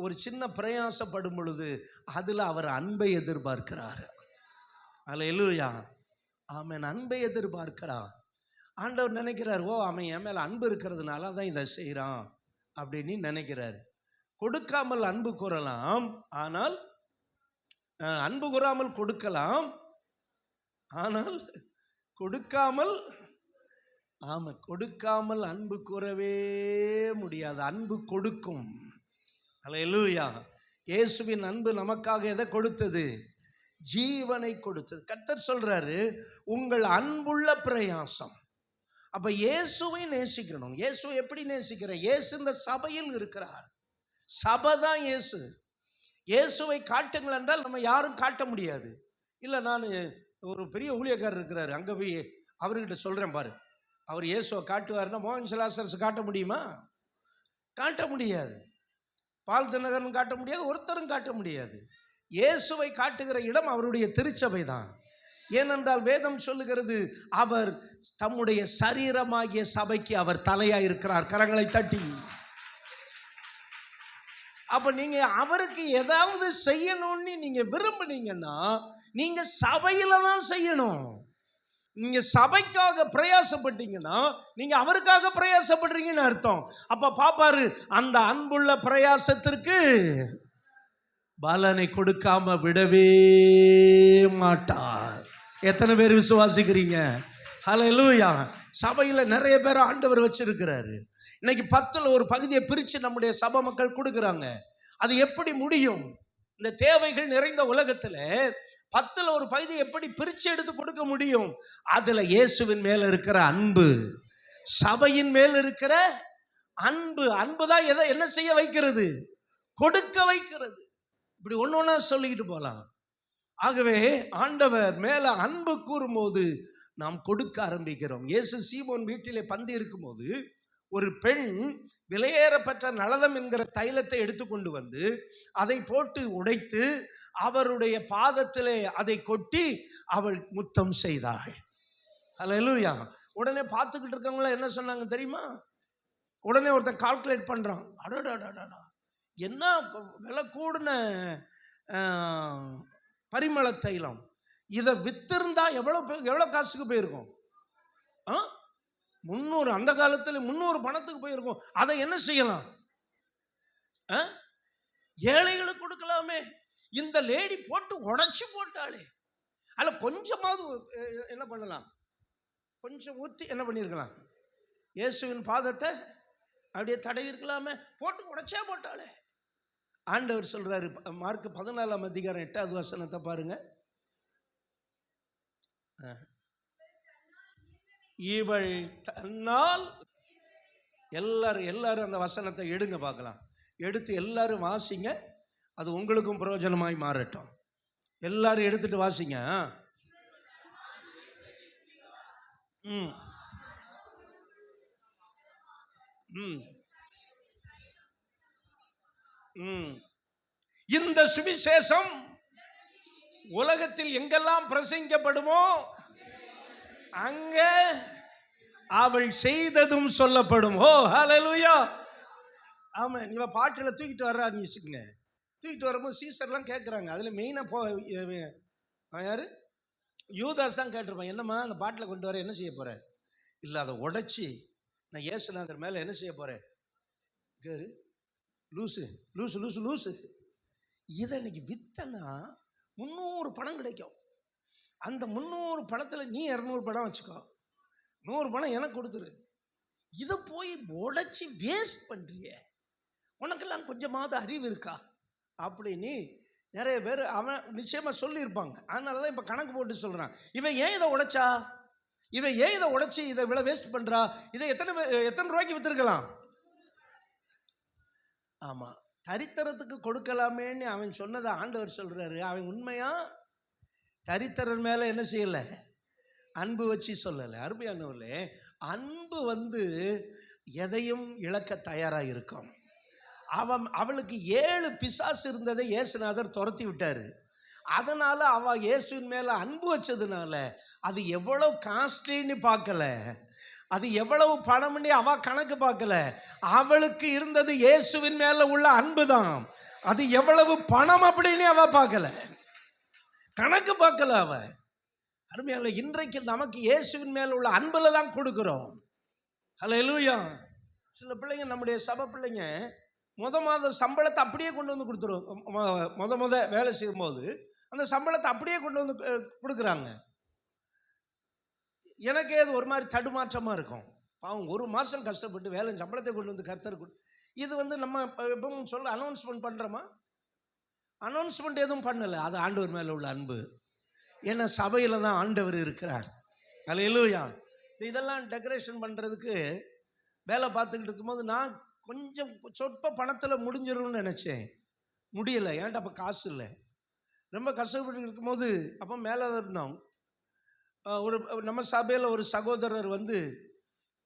ஒரு சின்ன பிரயாசப்படும் பொழுது அதில் அவர் அன்பை எதிர்பார்க்கிறார். அல்லேலூயா, ஆமென். அன்பை எதிர்பார்க்கிறார். ஆண்டவர் நினைக்கிறார், ஓ அவன் என் மேலே அன்பு இருக்கிறதுனால தான் இதை செய்கிறான் அப்படின்னு நினைக்கிறார். கொடுக்காமல் அன்பு கூறலாம், ஆனால் அன்பு கூறாமல் கொடுக்கலாம், ஆனால் கொடுக்காமல் கொடுக்காமல் அன்பு கூறவே முடியாது. அன்பு கொடுக்கும். அல்லேலூயா. இயேசுவின் அன்பு நமக்காக எதை கொடுத்தது? ஜீவனை கொடுத்தது. கர்த்தர் சொல்றாரு, உங்கள் அன்புள்ள பிரயாசம். அப்ப இயேசுவை நேசிக்கணும். இயேசுவை எப்படி நேசிக்கிறேன்? இயேசு இந்த சபையில் இருக்கிறார். சபை தான் இயேசு. இயேசுவை காட்டுங்கள் என்றால் நம்ம யாரும் காட்ட முடியாது. இல்லை, நான் ஒரு பெரிய ஊழியக்காரர் இருக்கிறாரு, அங்கே போய் அவர்கிட்ட சொல்கிறேன் பாரு, அவர் இயேசுவை காட்டுவார்னா மோகன் சிலாசரஸ் காட்ட முடியுமா? காட்ட முடியாது. பால் தினகரன் காட்ட முடியாது, ஒருத்தரும் காட்ட முடியாது. இயேசுவை காட்டுகிற இடம் அவருடைய திருச்சபை தான். ஏனென்றால் வேதம் சொல்லுகிறது, அவர் தம்முடைய சரீரமாகிய சபைக்கு அவர் தலையாக இருக்கிறார். கரங்களை தட்டி. அப்ப நீங்க அவருக்கு ஏதாவது செய்யணும்னு நீங்க விரும்புனீங்கன்னா நீங்க சபையில தான் செய்யணும். நீங்க சபைக்காக பிரயாசப்பட்டீங்கன்னா நீங்க அவருக்காக பிரயாசப்படுறீங்கன்னு அர்த்தம். அப்ப பாப்பாரு, அந்த அன்புள்ள பிரயாசத்திற்கு பலனை கொடுக்காம விடவே மாட்டார். எத்தனை பேர் விசுவாசிக்கிறீங்க? ஹல்லேலூயா. சபையில நிறைய பேர் ஆண்டவர் வச்சிருக்கிறாரு. இன்னைக்கு 10ல் ஒரு பகுதியை பிரித்து நம்முடைய சபை மக்கள் கொடுக்குறாங்க. அது எப்படி முடியும்? இந்த தேவைகள் நிறைந்த உலகத்தில் 10ல் ஒரு பகுதி எப்படி பிரித்து எடுத்து கொடுக்க முடியும்? அதுல இயேசுவின் மேல இருக்கிற அன்பு, சபையின் மேல் இருக்கிற அன்பு தான் எதை என்ன செய்ய வைக்கிறது? கொடுக்க வைக்கிறது. இப்படி ஒன்று ஒன்றா சொல்லிக்கிட்டு போகலாம். ஆகவே ஆண்டவர் மேல அன்பு கூறும்போது நாம் கொடுக்க ஆரம்பிக்கிறோம். இயேசு சீமோன் வீட்டிலே பந்தி இருக்கும்போது ஒரு பெண் விலையேறப்பட்ட நளதம் என்கிற தைலத்தை எடுத்துக்கொண்டு வந்து அதை போட்டு உடைத்து அவருடைய பாதத்திலே அதை கொட்டி அவள் முத்தம் செய்தாள். ஹல்லேலூயா. உடனே பார்த்துக்கிட்டு இருக்கவங்கள என்ன சொன்னாங்க தெரியுமா? உடனே ஒருத்தன் கால்குலேட் பண்றான். அடடா, என்ன விலை கூடின பரிமள தைலம், இதை வித்திருந்தா எவ்வளோ காசுக்கு போயிருக்கும்? 300, அந்த காலத்தில் 300 பணத்துக்கு போயிருக்கும். அதை என்ன செய்யலாம்? ஏழைகளுக்கு கொடுக்கலாமே. இந்த லேடி போட்டு உடைச்சு போட்டாளே, அல்ல கொஞ்சமாவது என்ன பண்ணலாம்? கொஞ்சம் ஊற்றி என்ன பண்ணியிருக்கலாம்? இயேசுவின் பாதத்தை அப்படியே தடவி இருக்கலாமே. போட்டு உடைச்சே போட்டாளே. ஆண்டவர் சொல்றாரு, மார்க் 14ஆம் அதிகாரம் 8வது வசனத்தை பாருங்க. இவள் தன்னால் எல்லாரும் அந்த வசனத்தை எடுங்க பார்க்கலாம். எடுத்து எல்லாரும் வாசிங்க, அது உங்களுக்கும் பிரயோஜனமாய் மாறட்டும். எல்லாரும் எடுத்துட்டு வாசிங்க. இந்த சுவிசேஷம் உலகத்தில் எங்கெல்லாம் பிரசங்கிக்கப்படுமோ அங்க அவள் செய்ததும் சொல்லப்படும். ஓ ஹல்லேலூயா. ஆமா, இவ பாட்டில் தூக்கிட்டு வர்றான்னு வச்சுக்கோங்க. தூக்கிட்டு வரும்போது சீசர்லாம் கேட்குறாங்க. அதில் மெயினாக யாரு? யூதாஸ் தான் கேட்டிருப்பான். என்னம்மா அந்த பாட்டில் கொண்டு வர என்ன செய்ய போற? இல்லை, அதை உடைச்சி நான் இயேசுநாதர் மேலே என்ன செய்ய போறேன்? லூசு லூசு லூசு லூசு. இதை இன்னைக்கு வித்தனா 300 பணம் கிடைக்கும். அந்த 300 பணத்தில் நீ 200 பணம் வச்சுக்கோ, 100 பணம் எனக்கு கொடுத்துரு. இதை போய் உடைச்சி வேஸ்ட் பண்றிய, உனக்கெல்லாம் கொஞ்சமாவது அறிவு இருக்கா அப்படின்னு நிறைய பேர் அவன் நிச்சயமா சொல்லியிருப்பாங்க. அதனால தான் இப்போ கணக்கு போட்டு சொல்றான், இவன் ஏன் இதை உடைச்சா, இவன் ஏன் இதை உடைச்சி இதை இவ்வளோ வேஸ்ட் பண்றா, இதை எத்தனை ரூபாய்க்கு வித்துருக்கலாம்? ஆமா, தரித்திரத்துக்கு கொடுக்கலாமேன்னு அவன் சொன்னதை ஆண்டவர் சொல்றாரு. அவன் உண்மையா தரித்திரர் மேல என்ன செய்யல? அன்பு வச்சு சொல்லலை. அருமையானவர்களே, அன்பு எதையும் இழக்க தயாராக இருக்கும். அவளுக்கு 7 பிசாசு இருந்ததை இயேசுநாதர் துரத்தி விட்டார். அதனால் அவள் இயேசுவின் மேலே அன்பு வச்சதுனால அது எவ்வளோ காஸ்ட்லின்னு பார்க்கல, அது எவ்வளவு பணம்னு அவள் கணக்கு பார்க்கல. அவளுக்கு இருந்தது இயேசுவின் மேலே உள்ள அன்பு தான். அது எவ்வளவு பணம் அப்படின்னு அவள் பார்க்கல, கணக்கு பார்க்கல அவள். அருமையான, இன்றைக்கு நமக்கு இயேசுவின் மேலே உள்ள அன்பில் தான் கொடுக்குறோம். ஹல்லேலூயா. சில பிள்ளைங்க, நம்முடைய சபை பிள்ளைங்க மாத சம்பளத்தை அப்படியே கொண்டு வந்து கொடுத்துருவோம். முத வேலை செய்யும்போது அந்த சம்பளத்தை அப்படியே கொண்டு வந்து கொடுக்குறாங்க. எனக்கே அது ஒரு மாதிரி தடுமாற்றமாக இருக்கும். அவங்க 1 மாதம் கஷ்டப்பட்டு வேலை சம்பளத்தை கொண்டு வந்து கர்த்தர் இது நம்ம எப்பவும் சொல்ல அனௌன்ஸ்மெண்ட் பண்ணுறோமா? அனௌன்ஸ்மெண்ட் எதுவும் பண்ணலை. அது ஆண்டவர் மேலே உள்ள அன்பு. ஏன்னா சபையில் தான் ஆண்டவர் இருக்கிறார். ஹல்லேலூயா. இதெல்லாம் டெக்கரேஷன் பண்ணுறதுக்கு வேலை பார்த்துக்கிட்டு இருக்கும்போது நான் கொஞ்சம் சொற்ப பணத்தில் முடிஞ்சிடும்னு நினச்சேன். முடியலை. ஏன்ட்டு அப்போ காசு இல்லை. ரொம்ப கஷ்டப்பட்டு இருக்கும்போது அப்போ மேலே இருந்தோம். நம்ம சபையில் ஒரு சகோதரர்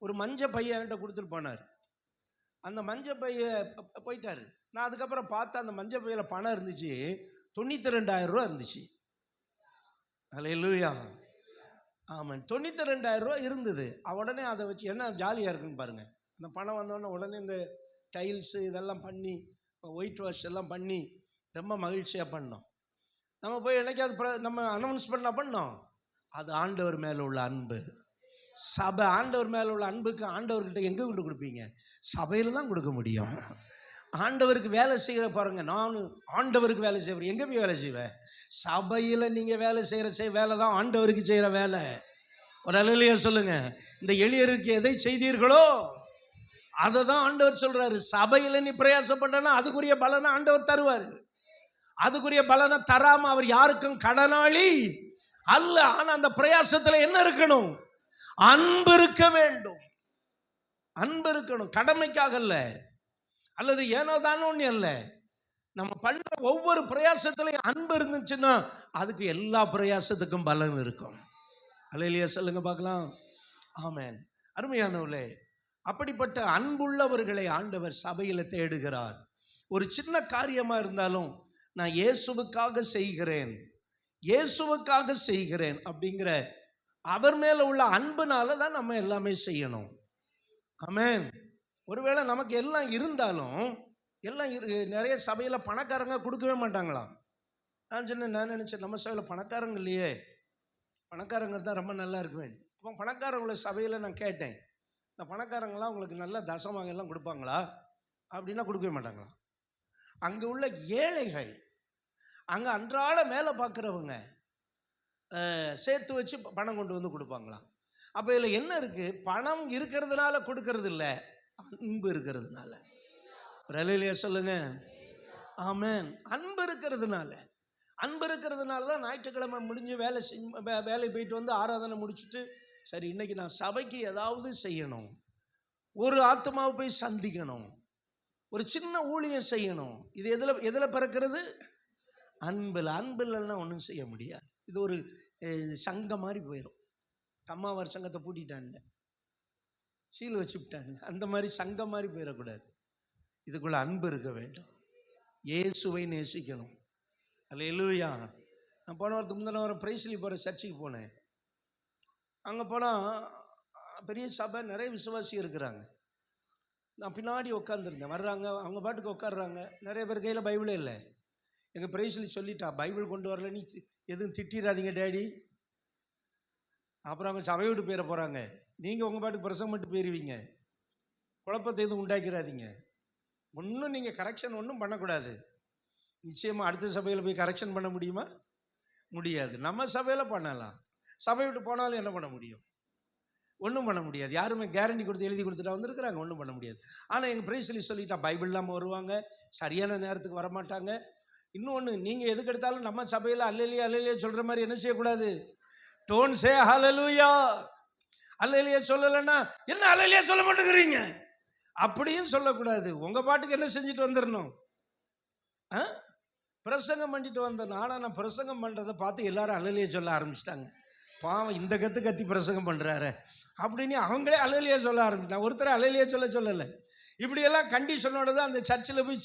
ஒரு மஞ்சள் பையை என்கிட்ட கொடுத்துட்டு போனார். அந்த மஞ்சள் பையை போயிட்டார். நான் அதுக்கப்புறம் பார்த்தா அந்த மஞ்சள் பையில் பணம் இருந்துச்சு, 92,000 ரூபா இருந்துச்சு. ஹல்லேலூயா. ஆமாம், 92,000 ரூபா இருந்தது. உடனே அதை வச்சு என்ன ஜாலியாக இருக்குன்னு பாருங்கள். அந்த பணம் வந்தோடனே உடனே இந்த டைல்ஸு இதெல்லாம் பண்ணி, ஒயிட் வாஷ் எல்லாம் பண்ணி ரொம்ப மகிழ்ச்சியாக பண்ணோம். நம்ம போய் என்னைக்காவது நம்ம அனௌன்ஸ் பண்ணோம். அது ஆண்டவர் மேலே உள்ள அன்பு. சபை ஆண்டவர் மேலே உள்ள அன்புக்கு ஆண்டவர்கிட்ட எங்கே கொண்டு கொடுப்பீங்க? சபையில் தான் கொடுக்க முடியும். ஆண்டவருக்கு வேலை செய்கிற பாருங்க, நான் ஆண்டவருக்கு வேலை செய்வேன். எங்கே போய் வேலை செய்வேன்? சபையில் நீங்கள் வேலை செய்கிற வேலை தான் ஆண்டவருக்கு செய்கிற வேலை. ஒரு அல்லேலூயா சொல்லுங்க. இந்த எளியருக்கு எதை செய்தீர்களோ அதை தான் ஆண்டவர் சொல்றாரு. சபையில் நீ பிரயாசப்பட்டனா அதுக்குரிய பலனை ஆண்டவர் தருவார். அதுக்குரிய பலனை தராம அவர் யாருக்கும் கடனாளி அல்ல. ஆனா அந்த பிரயாசத்தில் என்ன இருக்கணும்? அன்பு இருக்க வேண்டும். அன்பு இருக்கணும். கடமைக்காக அல்ல, அல்லது ஏனோ தானோ ஒன்று அல்ல. நம்ம பண்ற ஒவ்வொரு பிரயாசத்திலையும் அன்பு இருந்துச்சுன்னா அதுக்கு எல்லா பிரயாசத்துக்கும் பலன் இருக்கும். அல்லேலூயா சொல்லுங்க பார்க்கலாம். ஆமென். அருமையானவர்களே, அப்படிப்பட்ட அன்புள்ளவர்களை ஆண்டவர் சபையில் தேடுகிறார். ஒரு சின்ன காரியமா இருந்தாலும் நான் இயேசுவுக்காக செய்கிறேன், இயேசுவுக்காக செய்கிறேன் அப்படிங்கிற அவர் மேல உள்ள அன்புனால தான் நம்ம எல்லாமே செய்யணும். ஆமென். ஒருவேளை நமக்கு எல்லாம் இருந்தாலும் நிறைய சபையில் பணக்காரங்க கொடுக்கவே மாட்டாங்களாம். நான் நினைச்சேன் நம்ம சபையில் பணக்காரங்க இல்லையே, பணக்காரங்க தான் ரொம்ப நல்லா இருக்குவேன். அப்போ பணக்காரங்கள சபையில் நான் கேட்டேன், இந்த பணக்காரங்களாம் உங்களுக்கு நல்ல தசமாக எல்லாம் கொடுப்பாங்களா அப்படின்னா கொடுக்கவே மாட்டாங்களாம். அங்கே உள்ள ஏழைகள், அங்கே அன்றாட மேலே பார்க்குறவங்க சேர்த்து வச்சு பணம் கொண்டு வந்து கொடுப்பாங்களாம். அப்போ இதில் என்ன இருக்குது? பணம் இருக்கிறதுனால கொடுக்கறது இல்லை, அன்பு இருக்கிறதுனால. அல்லேலூயா சொல்லுங்க. ஆமென். அன்பு இருக்கிறதுனால, அன்பு இருக்கிறதுனால தான் ஞாயிற்றுக்கிழமை முடிஞ்சு வேலை போயிட்டு வந்து ஆராதனை முடிச்சுட்டு, சரி இன்னைக்கு நான் சபைக்கு ஏதாவது செய்யணும், ஒரு ஆத்மாவை போய் சந்திக்கணும், ஒரு சின்ன ஊழியம் செய்யணும். இது எதில் பிறக்கிறது? அன்பில். அன்பு இல்லைன்னா ஒன்றும் செய்ய முடியாது. இது ஒரு சங்கம் மாதிரி போயிடும். கம்மாவார் சங்கத்தை பூட்டிட்டாங்க, சீல் வச்சு விட்டாங்க. அந்த மாதிரி சங்கம் மாதிரி போயிடக்கூடாது. இதுக்குள்ள அன்பு இருக்க வேண்டும். இயேசுவை நேசிக்கணும். அல்லேலூயா. நான் போன வாரத்துக்கு முந்தின வாரம் பிரைஸ்லி போகிற சர்ச்சுக்கு போனேன். அங்கே போனால் பெரிய சபை, நிறைய விசுவாசி இருக்கிறாங்க. நான் பின்னாடி உட்காந்துருந்தேன். வர்றாங்க, அவங்க பாட்டுக்கு உட்காடுறாங்க. நிறைய பேர் கையில் பைபிளே இல்லை. எங்கள் பிரைஸ்லி சொல்லிட்டா, பைபிள் கொண்டு வரல, நீ எதுவும் திட்டிடாதீங்க டேடி. அப்புறம் அவங்க சபை விட்டு போயிட போகிறாங்க. நீங்கள் உங்கள் பாட்டுக்கு பிரசங்கம் மட்டும் போயிடுவீங்க. குழப்பத்தை எதுவும் உண்டாக்கிறாதீங்க. ஒன்றும் நீங்கள் கரெக்ஷன் ஒன்றும் பண்ணக்கூடாது. நிச்சயமாக அடுத்த சபையில் போய் கரெக்ஷன் பண்ண முடியுமா? முடியாது. நம்ம சபையில் பண்ணலாம். சபை விட்டு போனாலும் என்ன பண்ண முடியும்? ஒன்றும் பண்ண முடியாது. யாருமே கேரண்டி கொடுத்து எழுதி கொடுத்துட்டா வந்துருக்குறாங்க, ஒன்றும் பண்ண முடியாது. ஆனால் எங்கள் பிரைஸ்லி சொல்லிட்டா, பைபிள் இல்லாமல் வருவாங்க, சரியான நேரத்துக்கு வரமாட்டாங்க. இன்னொன்று, நீங்கள் எதுக்கு எடுத்தாலும் நம்ம சபையில் அல்லேலூயா அல்லேலூயா சொல்கிற மாதிரி என்ன செய்யக்கூடாது? டோன்ட் சே ஹல்லேலூயா. அல்லேலூயா சொல்லலைன்னா என்ன அல்லேலூயா சொல்ல மாட்டேங்கிறீங்க அப்படியும் சொல்லக்கூடாது. உங்கள் பாட்டுக்கு என்ன செஞ்சுட்டு வந்துடணும்? பிரசங்கம் பண்ணிட்டு வந்துடணும். ஆனால் நான் பிரசங்கம் பண்ணுறதை பார்த்து எல்லாரும் அல்லேலூயா சொல்ல ஆரம்பிச்சிட்டாங்க. பாவம் இந்த கத்தி பிரசங்கம் பண்ணுறாரு அப்படின்னு அவங்களே அலையிலேயே சொல்ல ஆரம்பிச்சிட்டான். ஒருத்தர் அலையிலேயே சொல்லலை. இப்படியெல்லாம் கண்டிஷனோட தான் அந்த சர்ச்சில் போய்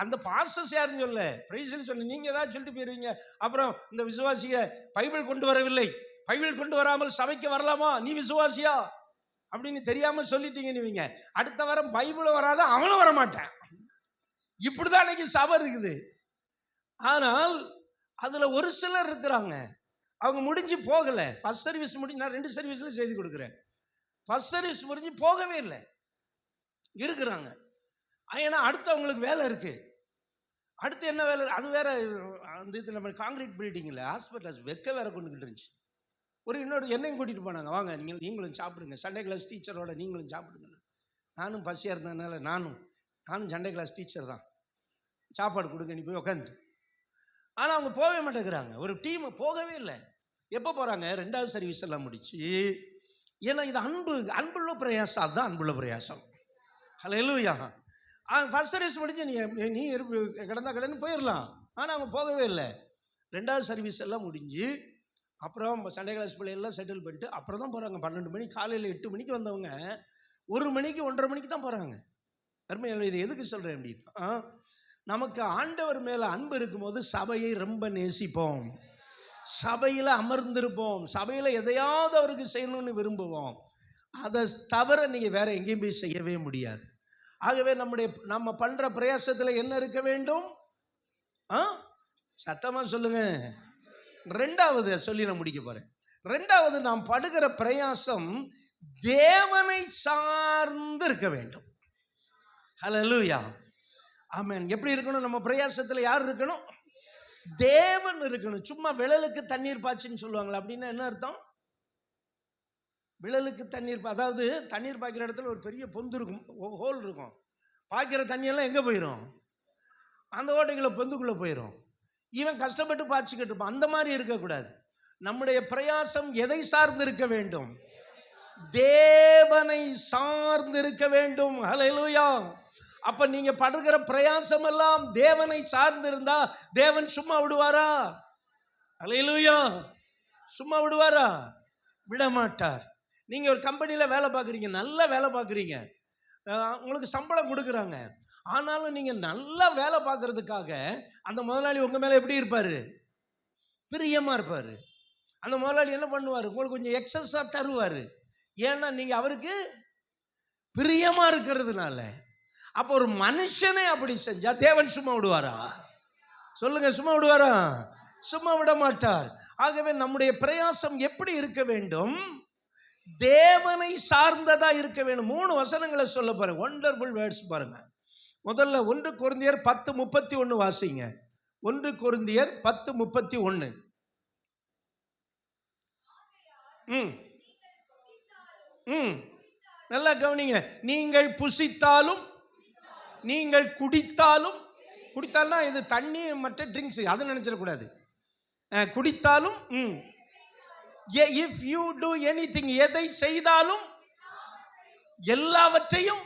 அந்த பாஸ்டர்ஸ் யாருன்னு சொல்ல பிரைஸில் சொல்ல, நீங்கள் தான் சொல்லிட்டு போயிருவீங்க. அப்புறம் இந்த விசுவாசிய பைபிள் கொண்டு வரவில்லை, பைபிள் கொண்டு வராமல் சபைக்கு வரலாமா, நீ விசுவாசியா அப்படின்னு தெரியாமல் சொல்லிட்டீங்க. நீங்க அடுத்த வாரம் பைபிள் வராத அவனும் வரமாட்டேன். இப்படிதான் அன்னைக்கு சபை இருக்குது. ஆனால் அதுல ஒரு சிலர் இருக்கிறாங்க, அவங்க முடிஞ்சு போகலை. ஃபர்ஸ்ட் சர்வீஸ் முடிஞ்சு, நான் 2 சர்வீஸ்ல செய்து கொடுக்குறேன். ஃபர்ஸ்ட் சர்வீஸ் முடிஞ்சு போகவே இல்லை இருக்கிறாங்க. ஏன்னா அடுத்து அவங்களுக்கு வேலை இருக்கு. அடுத்து என்ன வேலை? அது வேற அந்த நம்ம காங்கிரீட் பில்டிங்கில் ஹாஸ்பிட்டல்ஸ் வெக்க வேற கொண்டுகிட்டு இருந்துச்சு. இன்னொரு என்னையும் கூட்டிகிட்டு போனாங்க, வாங்க நீங்களும் சாப்பிடுங்க, சண்டே கிளாஸ் டீச்சரோட நீங்களும் சாப்பிடுங்க. நானும் பசியாக இருந்ததுனால நானும் சண்டே கிளாஸ் டீச்சர் தான், சாப்பாடு கொடுங்க நீ போய் உட்காந்து. ஆனால் அவங்க போகவே மாட்டேங்கிறாங்க. ஒரு டீம் போகவே இல்லை. எப்போ போகிறாங்க? 2வது சர்வீஸ் எல்லாம் முடிச்சு. ஏன்னா இது அன்புள்ள பிரயாசம். அதுதான் அன்புள்ள பிரயாசம். ஹல்லேலூயா. ஃபர்ஸ்ட் சர்வீஸ் முடிஞ்சு நீ கடந்து போயிடலாம். ஆனால் அவங்க போகவே இல்லை. 2வது சர்வீஸ் எல்லாம் முடிஞ்சு அப்புறம் சண்டே கிளாஸ் பிள்ளைகள்லாம் செட்டில் பண்ணிட்டு அப்புறம் தான் போகிறாங்க. 12 மணி, காலையில் 8 மணிக்கு வந்தவங்க 1 மணிக்கு 1:30 மணிக்கு தான் போகிறாங்க. அருமையான இது எதுக்கு சொல்கிறேன் அப்படின்னா, நமக்கு ஆண்டவர் மேலே அன்பு இருக்கும்போது சபையை ரொம்ப நேசிப்போம், சபையில் அமர்ந்திருப்போம், சபையில் எதையாவது அவருக்கு செய்யணும்னு விரும்புவோம். அதை தவிர நீங்கள் வேற எங்கேயும் போய் செய்யவே முடியாது. ஆகவே நம்ம பண்ணுற பிரயாசத்தில் என்ன இருக்க வேண்டும்? சத்தமாக சொல்லுங்க. 2வது சொல்லி நான் முடிக்க போறேன். 2வது நாம் படுகிற பிரயாசம் தேவனை சார்ந்து இருக்க வேண்டும். ஹல்லேலூயா, ஆமென். எப்படி இருக்கணும்? நம்ம பிரயாசத்தில் யார் இருக்கணும்? தேவன் இருக்கணும். சும்மா விழலுக்கு தண்ணீர் பாய்ச்சின்னு சொல்லுவாங்களா, அப்படின்னா என்ன அர்த்தம்? விழலுக்கு தண்ணீர், அதாவது தண்ணீர் பாய்க்கிற இடத்துல ஒரு பெரிய பொந்து இருக்கும், ஹோல் இருக்கும். பாய்க்கிற தண்ணியெல்லாம் எங்கே போயிடும்? அந்த ஓட்டைக்குள்ள பொந்துக்குள்ளே போயிடும். இவன் கஷ்டப்பட்டு பாய்ச்சிக்கிட்டு இருப்பான். அந்த மாதிரி இருக்கக்கூடாது. நம்முடைய பிரயாசம் எதை சார்ந்து இருக்க வேண்டும்? தேவனை சார்ந்து இருக்க வேண்டும். ஹல்லேலூயா. அப்ப நீங்க படுகிற பிரயாசம் எல்லாம் தேவனை சார்ந்து இருந்தா தேவன் சும்மா விடுவாரா? ஹல்லேலூயா. சும்மா விடுவாரா? விட மாட்டார். நீங்க ஒரு கம்பெனியில வேலை பார்க்குறீங்க, நல்ல வேலை பார்க்குறீங்க, உங்களுக்கு சம்பளம் கொடுக்குறாங்க. ஆனாலும் நீங்க நல்லா வேலை பார்க்கறதுக்காக அந்த முதலாளி உங்க மேல எப்படி இருப்பாரு? பிரியமா இருப்பாரு. அந்த முதலாளி என்ன பண்ணுவாரு? உங்களுக்கு கொஞ்சம் எக்ஸஸா தருவாரு. ஏன்னா நீங்க அவருக்கு பிரியமா இருக்கிறதுனால. அப்போ ஒரு மனுஷனே அப்படி செஞ்சா தேவன் சும்மா விடுவாரா? சொல்லுங்க, சும்மா விடுவாரா? சும்மா விட மாட்டார். ஆகவே நம்முடைய பிரயாசம் எப்படி இருக்க வேண்டும்? தேவனை சார்ந்ததா இருக்க வேண்டும். 3 வசனங்களை சொல்ல பாருங்க, வண்டர்ஃபுல் வேர்ட்ஸ் பாருங்க. முதல்ல 1 கொரிந்தியர் 10:31 வாசிங்க. 1 கொரிந்தியர் 10:31. நல்லா கவனிங்க. நீங்கள் புசித்தாலும் நீங்கள் குடித்தாலும், குடித்தால்னா இது தண்ணி மற்ற ட்ரிங்க்ஸ் அதை நினைச்சிடக்கூடாது. குடித்தாலும் இஃப் யூ டூ எனிதிங், எதை செய்தாலும் எல்லாவற்றையும்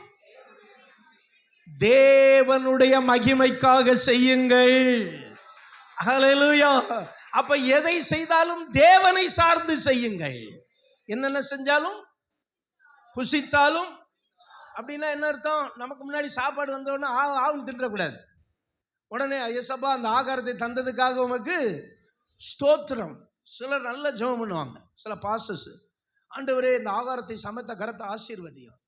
தேவனுடைய மகிமைக்காக செய்யுங்கள். ஹல்லேலூயா. அப்ப எதை செய்தாலும் தேவனை சார்ந்து செய்யுங்கள். என்னென்ன செஞ்சாலும், புசித்தாலும் அப்படின்னா என்ன அர்த்தம்? நமக்கு முன்னாடி சாப்பாடு வந்தோடனே ஆவுன்னு தின்றக்கூடாது. உடனே ஐயசப்பா அந்த ஆகாரத்தை தந்ததுக்காக உமக்கு ஸ்தோத்திரம். சிலர் நல்ல ஜெபம் பண்ணுவாங்க, சில பாஸ்டர்ஸ், ஆண்டவரே இந்த ஆகாரத்தை சமைத்த கரத்தை ஆசீர்வதியும்,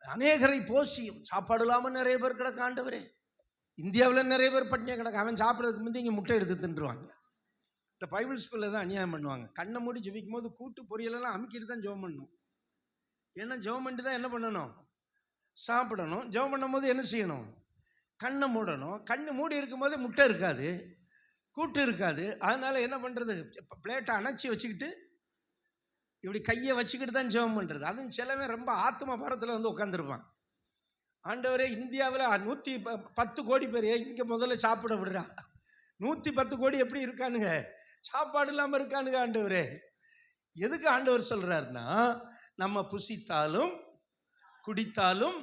அநேகரை போஷியும். சாப்பாடு இல்லாமல் நிறைய பேர் கிடக்க ஆண்டவரே. இந்தியாவில் நிறைய பேர் பட்டினியாக கிடக்க. அவன் சாப்பிட்றதுக்கு முந்தைய இங்கே முட்டை எடுத்து தின்றுவாங்க. இந்த பைபிள் ஸ்கூலில் தான் அநியாயம் பண்ணுவாங்க. கண்ணை மூடி ஜெபிக்கும் போது கூட்டு பொரியலெல்லாம் அமுக்கிட்டு தான் ஜெபம் பண்ணணும். ஏன்னா ஜெபம் பண்ணிட்டு தான் என்ன பண்ணணும்? சாப்பிடணும். ஜெபம் பண்ணும் போது என்ன செய்யணும்? கண்ணை மூடணும். கண்ணு மூடி இருக்கும் போதே முட்டை இருக்காது, கூட்டு இருக்காது. அதனால என்ன பண்ணுறது? பிளேட்டை அணைச்சி வச்சுக்கிட்டு இப்படி கையை வச்சுக்கிட்டு தான் ஜெபம் பண்ணுறது. அதுவும் சிலவன் ரொம்ப ஆத்ம பாரத்தில் வந்து உட்காந்துருப்பான். ஆண்டவரே இந்தியாவில் 110 கோடி பேர் இங்கே முதல்ல சாப்பிட விடுறா. 110 கோடி எப்படி இருக்கானுங்க? சாப்பாடு இல்லாமல் இருக்கானுங்க. ஆண்டவரே எதுக்கு ஆண்டவர் சொல்கிறாருன்னா, நம்ம புசித்தாலும் குடித்தாலும்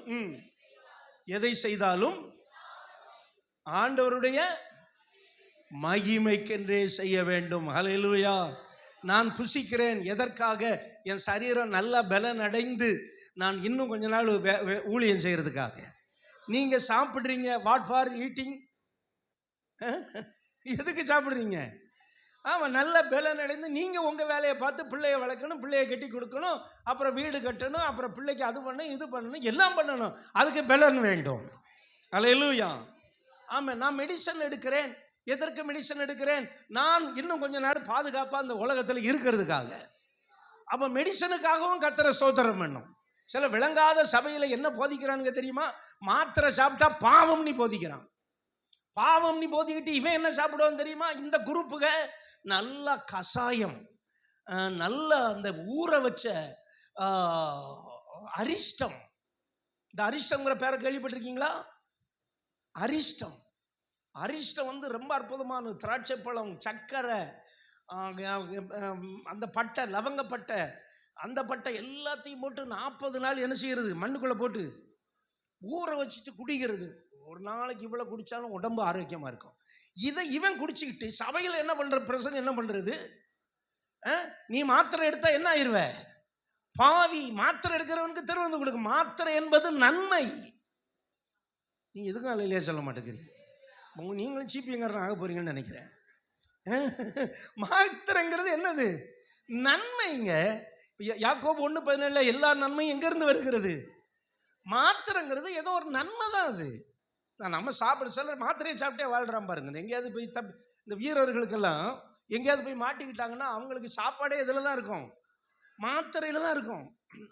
எதை செய்தாலும் ஆண்டவருடைய மகிமைக்கென்றே செய்ய வேண்டும். ஹல்லேலூயா. நான் புசிக்கிறேன் எதற்காக? என் சரீரம் நல்லா பலன் அடைந்து நான் இன்னும் கொஞ்ச நாள் ஊழியம் செய்யறதுக்காக. நீங்க சாப்பிடுறீங்க வாட் ஃபார் ஈட்டிங்? எதுக்கு சாப்பிடுறீங்க? ஆமாம், நல்ல பலன் அடைந்து நீங்கள் உங்கள் வேலையை பார்த்து பிள்ளைய வளர்க்கணும், பிள்ளைய கட்டி கொடுக்கணும், அப்புறம் வீடு கட்டணும், அப்புறம் பிள்ளைக்கு அது பண்ணணும் இது பண்ணணும் எல்லாம் பண்ணணும். அதுக்கு பலன் வேண்டும். அல்லேலூயா. ஆமாம், நான் மெடிசன் எடுக்கிறேன். எதற்கு மெடிசன் எடுக்கிறேன்? நான் இன்னும் கொஞ்ச நாள் பாதுகாப்பாக அந்த உலகத்தில் இருக்கிறதுக்காக. அப்போ மெடிசனுக்காகவும் கர்த்தரை ஸ்தோத்திரம் பண்ணும். சில விளங்காத சபையில் என்ன போதிக்கிறானுங்க தெரியுமா? மாத்திரை சாப்பிட்டா பாவம் நீ போதிக்கிறான். பாவம் நீ போதிக்கிட்டு இவன் என்ன சாப்பிடுவான்னு தெரியுமா? இந்த குரூப்புக நல்ல கசாயம், நல்ல அந்த ஊற வச்ச அரிஷ்டம். இந்த அரிஷ்டங்கிற பேரை கேள்விப்பட்டிருக்கீங்களா? அரிஷ்டம். அரிஷ்டம் வந்து ரொம்ப அற்புதமான திராட்சை பழம், சர்க்கரை, அந்த பட்டை, லவங்கப்பட்டை, அந்த பட்டை எல்லாத்தையும் போட்டு 40 நாள் என்ன செய்யறது? மண்ணுக்குள்ளே போட்டு ஊற வச்சுட்டு குடிக்கிறது. ஒரு நாளைக்கு இவ்வளோ குடித்தாலும் உடம்பு ஆரோக்கியமாக இருக்கும். இதை இவன் குடிச்சிக்கிட்டு சபையில் என்ன பண்ணுற? பிரசங்கம் என்ன பண்ணுறது? நீ மாத்திரை எடுத்தா என்ன ஆயிடுவ? பாவி. மாத்திரை எடுக்கிறவனுக்கு தெரு வந்து கொடுக்க. மாத்திரை என்பது நன்மை. நீங்கள் எதுக்கும் அல்லையிலே சொல்ல மாட்டேங்கிறீங்க. நீங்களும் சீப்பியங்காரன் ஆக போறீங்கன்னு நினைக்கிறேன். மாத்திரைங்கிறது என்னது? நன்மைங்க. யாக்கோபு 1:17 எல்லா நன்மையும் எங்கேருந்து வருகிறது? மாத்திரைங்கிறது ஏதோ ஒரு நன்மை தான். அது நம்ம சாப்பிட சில மாத்திரையை சாப்பிட்டே வாழ்கிறான் பாருங்க. எங்கேயாவது போய் இந்த வீரர்களுக்கெல்லாம் எங்கேயாவது போய் மாட்டிக்கிட்டாங்கன்னா அவங்களுக்கு சாப்பாடே இதில் தான் இருக்கும், மாத்திரையில் தான் இருக்கும்.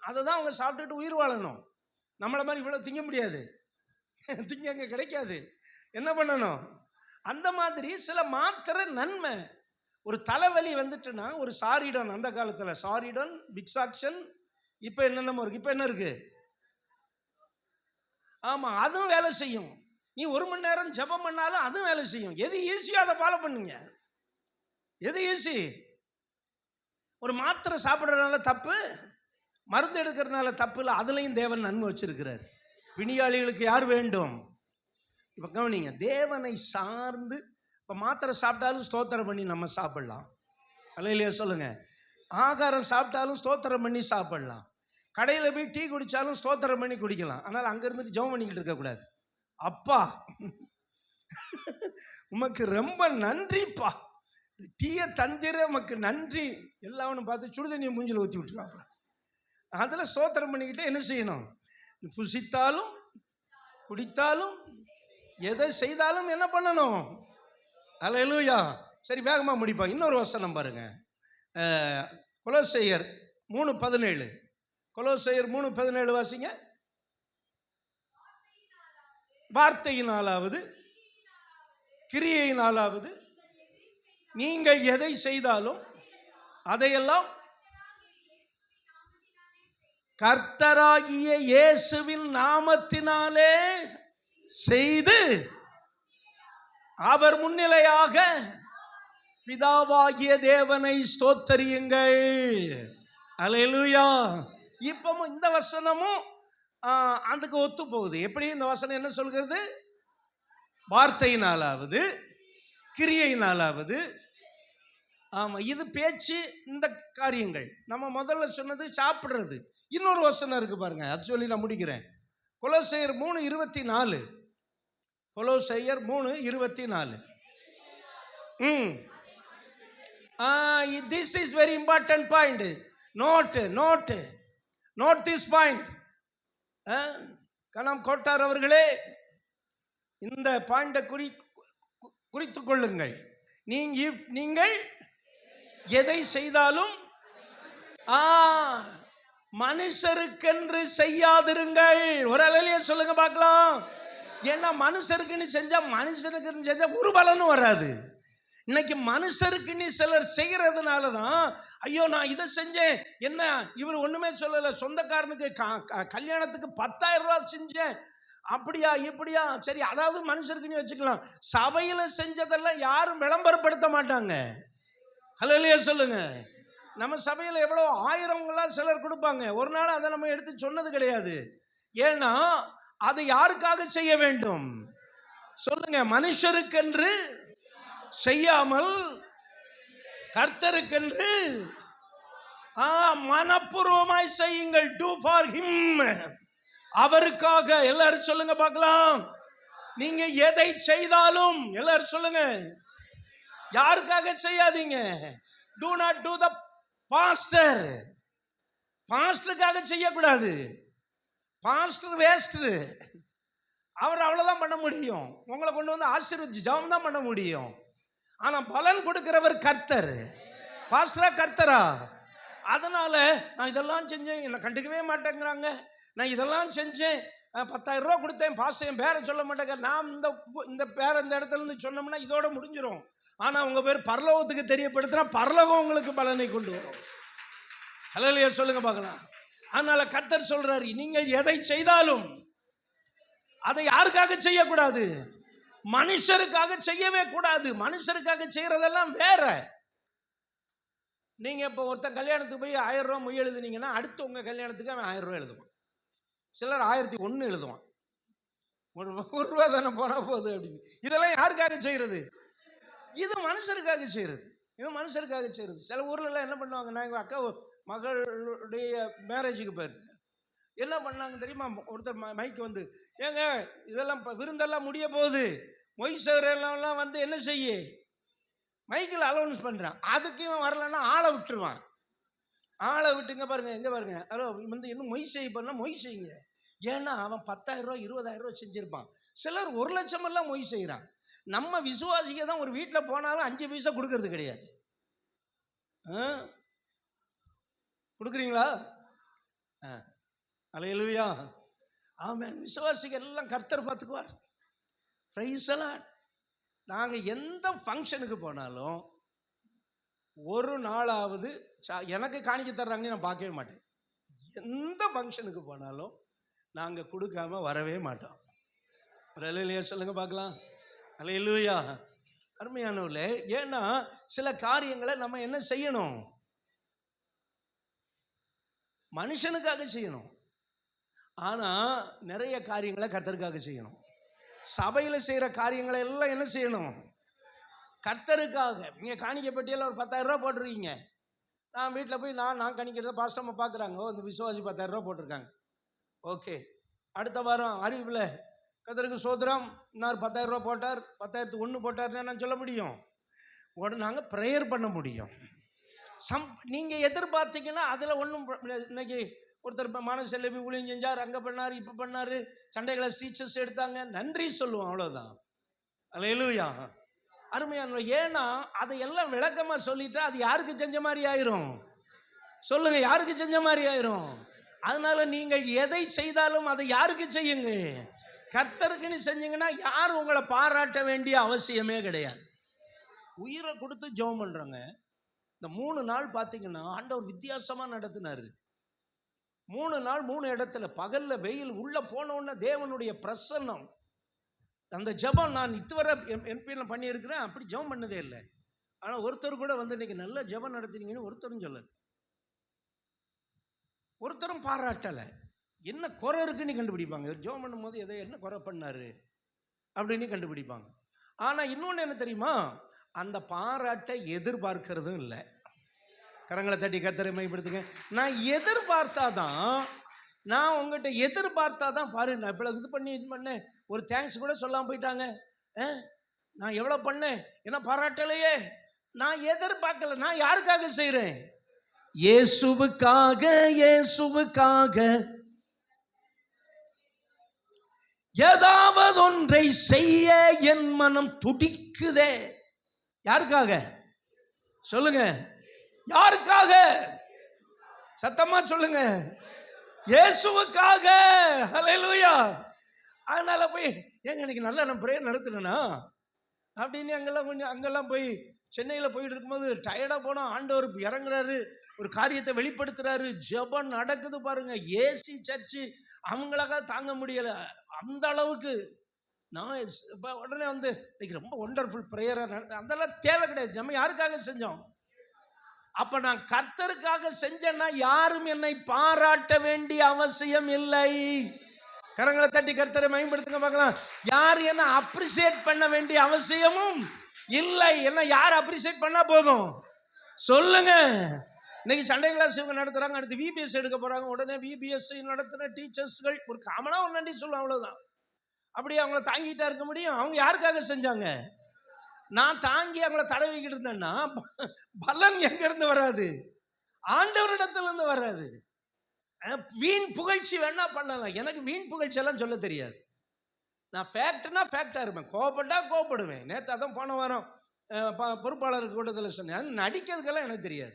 அதை தான் அவங்க சாப்பிட்டுட்டு உயிர் வாழணும். நம்மளை மாதிரி இவ்வளோ திங்க முடியாது, திங்க அங்கே கிடைக்காது. என்ன பண்ணணும்? அந்த மாதிரி சில மாத்திரை நன்மை. ஒரு தலைவலி வந்துட்டுன்னா ஒரு சாரிடன், அந்த காலத்தில் சாரிடன், விக்ஸாக்ஷன், இப்போ என்னென்னமோ இருக்கு. இப்போ என்ன இருக்கு? ஆமாம், அதுவும் வேலை செய்யும். நீ 1 மணி நேரம் ஜெபம் பண்ணாலும் அதுவும் வேலை செய்யும். எது ஈஸியோ அதை ஃபாலோ பண்ணுங்க. எது ஈஸி? ஒரு மாத்திரை சாப்பிட்றதுனால தப்பு, மருந்து எடுக்கிறதுனால தப்பு இல்லை. அதுலேயும் தேவன் நன்மை வச்சிருக்கிறார். பிணியாளிகளுக்கு யார் வேண்டும்? இப்போ கவனிங்க, தேவனை சார்ந்து. இப்போ மாத்திரை சாப்பிட்டாலும் ஸ்தோத்திரம் பண்ணி நம்ம சாப்பிடலாம். அல்லையா சொல்லுங்க. ஆகாரம் சாப்பிட்டாலும் ஸ்தோத்திரம் பண்ணி சாப்பிடலாம். கடையில் போய் டீ குடித்தாலும் ஸ்தோத்திரம் பண்ணி குடிக்கலாம். ஆனால் அங்கே இருந்துட்டு ஜெபம் பண்ணிக்கிட்டு இருக்கக்கூடாது. அப்பா உமக்கு ரொம்ப நன்றிப்பா, டீயை தந்திர உமக்கு நன்றி, எல்லாவனும் பார்த்து சுடுதண்ணியை மூஞ்சில் ஊற்றி விட்டுருவாங்க. அதில் ஸ்தோத்திரம் பண்ணிக்கிட்டு என்ன செய்யணும்? புசித்தாலும் குடித்தாலும் எதை செய்தாலும் என்ன பண்ணணும்? அல்லேலூயா. சரி, வேகமாக முடிப்பாங்க. இன்னொரு வசனம் பாருங்க. கொலோசையர் 3:17. கொலோசையர் 3:17 வாசிங்க. வார்த்தையினாலாவது கிரியையினாலாவது நீங்கள் எதை செய்தாலும் அதையெல்லாம் கர்த்தராகிய இயேசுவின் நாமத்தினாலே செய்து அவர் முன்னிலையாக பிதாவாகிய தேவனை ஸ்தோத்தரியுங்கள். அல்லேலூயா. இப்பவும் இந்த வசனமும் அதுக்கு ஒத்து போகுது. எப்படி இந்த வசனம் என்ன சொல்கிறது? வார்த்தையினாலாவது கிரியையினாலாவது. ஆமாம், இது பேச்சு. இந்த காரியங்கள் நம்ம முதல்ல சொன்னது சாப்பிட்றது. இன்னொரு வசனம் இருக்கு பாருங்க, அது சொல்லி நான் முடிக்கிறேன். கொலோசையர் 3:24. கொலோசையர் 3:24. This is very important point. Note this point. Kalam Kottar அவர்களே, இந்த பாயிண்டை குறித்துக் கொள்ளுங்கள். நீங்கள் எதை செய்தாலும் மனுஷருக்கென்று செய்யாதிருங்கள். ஒரு அலையிலே சொல்லுங்க பார்க்கலாம். ஏன்னா மனுஷருக்குன்னு செஞ்சா ஒரு பலனும் வராது. இன்னைக்கு மனுஷருக்குன்னு சிலர் செய்யறதுனால தான், ஐயோ நான் இதை செஞ்சேன், என்ன இவர் ஒண்ணுமே சொல்லலை, சொந்தக்காரனுக்கு கல்யாணத்துக்கு 10,000 ரூபா செஞ்சேன், அப்படியா இப்படியா. சரி, அதாவது மனுஷருக்குன்னு வச்சுக்கலாம். சபையில செஞ்சதெல்லாம் யாரும் விளம்பரப்படுத்த மாட்டாங்க. அல்லேலூயா சொல்லுங்க. நம்ம சபையில் எவ்வளோ 1000 சிலர் கொடுப்பாங்க. ஒரு நாள் அதை நம்ம எடுத்து சொன்னது கிடையாது. ஏன்னா அதை யாருக்காக செய்ய வேண்டும்? சொல்லுங்க. மனுஷருக்கென்று செய்யாமல் கர்த்தருக்கென்று மனப்பூர்வமாய் செய்யுங்கள். do for him. அவருக்காக. எல்லாரும் சொல்லுங்க பார்க்கலாம். நீங்க எதை செய்தாலும் எல்லாரும் சொல்லுங்க, யாருக்காக செய்யாதீங்க. do not do the pastor. பாஸ்டருக்காக செய்யக்கூடாது. Pastor waste. அவர் அவ்வளவுதான் பண்ண முடியும். உங்களை கொண்டு வந்து ஆசீர்வதிச்சு ஜெபம் தான் பண்ண முடியும். ஆனா பலன் கொடுக்கிறவர் கர்த்தர். பாஸ்டரா கர்த்தரா? அதனால நான் இதெல்லாம் செஞ்சேன், என்னை கண்டுக்கவே மாட்டேங்கிறாங்க, நான் இதெல்லாம் செஞ்சேன், 10,000 ரூபா கொடுத்தேன், பாஸ்டர் என் பேரை சொல்ல மாட்டேங்க, நான் இந்த பேரை இந்த இடத்துல இருந்து சொன்னோம்னா இதோட முடிஞ்சிடும். ஆனா உங்க பேர் பரலோகத்துக்கு தெரியப்படுத்தினா பரலோகம் உங்களுக்கு பலனை கொண்டு வரும். ஹல்லேலூயா சொல்லுங்க பார்க்கலாம். அதனால கர்த்தர் சொல்றாரு, நீங்கள் எதை செய்தாலும் அதை யாருக்காக செய்யக்கூடாது? மனுஷருக்காக செய்யவே கூடாது. மனுஷருக்காக செய்யறதெல்லாம் வேற. நீங்க இப்போ ஒருத்தன் கல்யாணத்துக்கு போய் 1000 ரூபா மொய் எழுதுனீங்கன்னா அடுத்து உங்க கல்யாணத்துக்கு அவன் 1000 ரூபா எழுதுவான். சிலர் 1001 எழுதுவான். 1 ரூபா தானே போனா போகுது அப்படின்னு. இதெல்லாம் யாருக்காக செய்யறது? இது மனுஷருக்காக செய்யறது. இது மனுஷருக்காக செய்யறது. சில ஊர்ல எல்லாம் என்ன பண்ணுவாங்க, நான் எங்கள் அக்கா மகளுடைய மேரேஜுக்கு போயிருந்தேன். என்ன பண்ணாங்க தெரியுமா? ஒருத்தர் மைக்கு வந்து, ஏங்க இதெல்லாம் விருந்தெல்லாம் முடிய போகுது, மொய் சவரெல்லாம் வந்து என்ன செய்ய மைக்கில் அலௌன்ஸ் பண்ணுறான். அதுக்கு இவன் வரலன்னா ஆளை விட்டுருவான். ஆளை விட்டுங்க பாருங்க, எங்கே பாருங்க, ஹலோ வந்து இன்னும் மொய் செய்ய பண்ணால் மொய் செய்யுங்க. ஏன்னா அவன் 10,000 ரூபா 20,000 ரூபா செஞ்சுருப்பான். சிலர் 1 லட்சம் எல்லாம் மொய் செய்கிறான். நம்ம விசுவாசிக்க தான் ஒரு வீட்டில் போனாலும் 5 பைசா கொடுக்கறது கிடையாது. கொடுக்குறீங்களா? அல்லேலூயா. ஆமென். விசுவாசிகள் எல்லாம் கர்த்தர் பார்த்துக்குவார். Praise the Lord. நாங்கள் எந்த ஃபங்க்ஷனுக்கு போனாலும் ஒரு நாளாவது எனக்கு காணிக்க தர்றாங்கன்னு நான் பார்க்கவே மாட்டேன். எந்த ஃபங்க்ஷனுக்கு போனாலும் நாங்கள் கொடுக்காம வரவே மாட்டோம். அல்லேலூயா சொல்லுங்க பார்க்கலாம். அல்லேலூயா. அருமையானவர்களே, ஏன்னா சில காரியங்களை நம்ம என்ன செய்யணும்? மனுஷனுக்காக செய்யணும். ஆனா நிறைய காரியங்களை கர்த்தருக்காக செய்யணும். சபையில செய்யற காரியங்களை எல்லாம் என்ன செய்யணும்? கர்த்தருக்காக. நீங்க காணிக்கை பட்டியல ஒரு 10,000 ரூபா போட்டிருக்கீங்க. நான் வீட்டில் போய் நான் கணிக்கிறத பாஸ்டம்மா பார்க்குறாங்க, இந்த விசுவாசி 10,000 ரூபா போட்டிருக்காங்க. ஓகே, அடுத்த வாரம் அறிவிப்பில் கர்த்தருக்கு சோத்திரம், இன்னொரு 10,000 ரூபா போட்டார், 10,001 போட்டார்னு நான் சொல்ல முடியும்? உடனே நாங்கள் ப்ரேயர் பண்ண முடியும். நீங்கள் எதிர்பார்த்தீங்கன்னா அதில் ஒன்றும் இன்னைக்கு ஒருத்தர் மானசெல்லி ஊழியம் செஞ்சார், அங்கே பண்ணார், இப்போ பண்ணார், சண்டைகளை டீச்சர்ஸ் எடுத்தாங்க, நன்றி சொல்லுவோம், அவ்வளோதான். அல்லேலூயா. அருமையான. ஏன்னா அதையெல்லாம் விளக்கமாக சொல்லிட்டா அது யாருக்கு செஞ்ச மாதிரி ஆயிரும்? சொல்லுங்க, யாருக்கு செஞ்ச மாதிரி ஆயிரும்? அதனால நீங்கள் எதை செய்தாலும் அதை யாருக்கு செய்யுங்க? கர்த்தருக்குன்னு செஞ்சீங்கன்னா யாரும் உங்களை பாராட்ட வேண்டிய அவசியமே கிடையாது. உயிரை கொடுத்து ஜெபம் பண்ணுறாங்க. இந்த 3 நாள் பார்த்தீங்கன்னா ஆண்டவர் வித்தியாசமாக நடத்தினார். 3 நாள் 3 இடத்துல, பகல்ல வெயில், உள்ள போனோன்னு தேவனுடைய பிரசன்னம். அந்த ஜெபம் நான் இதுவரை என்பியில் பண்ணியிருக்கிறேன், அப்படி ஜெபம் பண்ணதே இல்லை. ஆனால் ஒருத்தர் கூட வந்து இன்னைக்கு நல்ல ஜெபம் நடத்தினீங்கன்னு ஒருத்தரும் சொல்லலை, ஒருத்தரும் பாராட்டலை. என்ன குறை இருக்குன்னு கண்டுபிடிப்பாங்க. ஜெபம் பண்ணும்போது எதை என்ன குறை பண்ணாரு அப்படின்னு கண்டுபிடிப்பாங்க. ஆனால் இன்னொன்று என்ன தெரியுமா? அந்த பாராட்டை எதிர்பார்க்கறதும் இல்லை. கரங்களை தட்டி கர்த்தரை மகிமைப்படுத்துங்க. நான் எதிர்பார்த்தாதான், நான் உங்கள்கிட்ட எதிர்பார்த்தாதான் பாரு, நான் இப்போ இது பண்ணேன், ஒரு தேங்க்ஸ் கூட சொல்லாமல் போயிட்டாங்க, நான் எவ்வளோ பண்ணேன், என்ன பாராட்டலையே. நான் எதிர்பார்க்கல. நான் யாருக்காக செய்கிறேன்? இயேசுவுக்காக. இயேசுவுக்காக ஏதாவது ஒன்றை செய்ய என் மனம் துடிக்குதே. யாருக்காக? சொல்லுங்க, யாருக்காக? சத்தமா சொல்லுங்க, இயேசுவுக்காக. ஹல்லேலூயா. அதனால போய் ஏங்க இன்னைக்கு நல்லா நான் பிரேயர் நடத்துனேனா அப்படின்னு அங்கெல்லாம் போய் சென்னையில் போயிட்டு இருக்கும்போது டயர்டாக போனோம். ஆண்டவர் இறங்குறாரு, ஒரு காரியத்தை வெளிப்படுத்துறாரு, ஜெபம் நடக்குது பாருங்க. ஏசி சர்ச்சு அவங்களாக தாங்க முடியலை, அந்த அளவுக்கு. நான் இப்போ உடனே வந்து இன்னைக்கு ரொம்ப ஒண்டர்ஃபுல் ப்ரேயராக நடத்த, அதெல்லாம் தேவை கிடையாது. நம்ம யாருக்காக செஞ்சோம்? அப்போ நான் கர்த்தருக்காக செஞ்சேன்னா யாரும் என்னை பாராட்ட வேண்டிய அவசியம் இல்லை. கரங்களை தட்டி கர்த்தரை மகிமைப்படுத்துங்க பார்க்கலாம். யார் என்ன அப்ரிசியேட் பண்ண வேண்டிய அவசியமும் இல்லை. என்ன யார் அப்ரிசியேட் பண்ணா போதும்? சொல்லுங்க. இன்னைக்கு சண்டே கிளாஸ் இவங்க நடத்துறாங்க, அடுத்து விபிஎஸ் எடுக்க போறாங்க. உடனே விபிஎஸ் நடத்துன டீச்சர்ஸ்கள் ஒரு காமனா ஒரு நன்றி சொல்லுவோம், அவ்வளவுதான். அப்படி அவங்கள தாங்கிட்டா இருக்க முடியும்? அவங்க யாருக்காக செஞ்சாங்க? நான் தாங்கி அவங்கள தடவிக்கிட்டு இருந்தேன்னா பலன் எங்க இருந்து வராது? ஆண்டவரிடத்துல இருந்து வராது. வீண் புகழ்ச்சி வேணா பண்ணலாம், எனக்கு வீண் புகழ்ச்சி எல்லாம் சொல்ல தெரியாது. நான் ஃபேக்ட்னா ஃபேக்டா இருப்பேன், கோவப்பட்டா கோவப்படுவேன். நேற்று அதான் போன வாரம் பொறுப்பாளர் கூட்டத்தில் சொன்னேன், நடிக்கிறதுக்கெல்லாம் எனக்கு தெரியாது.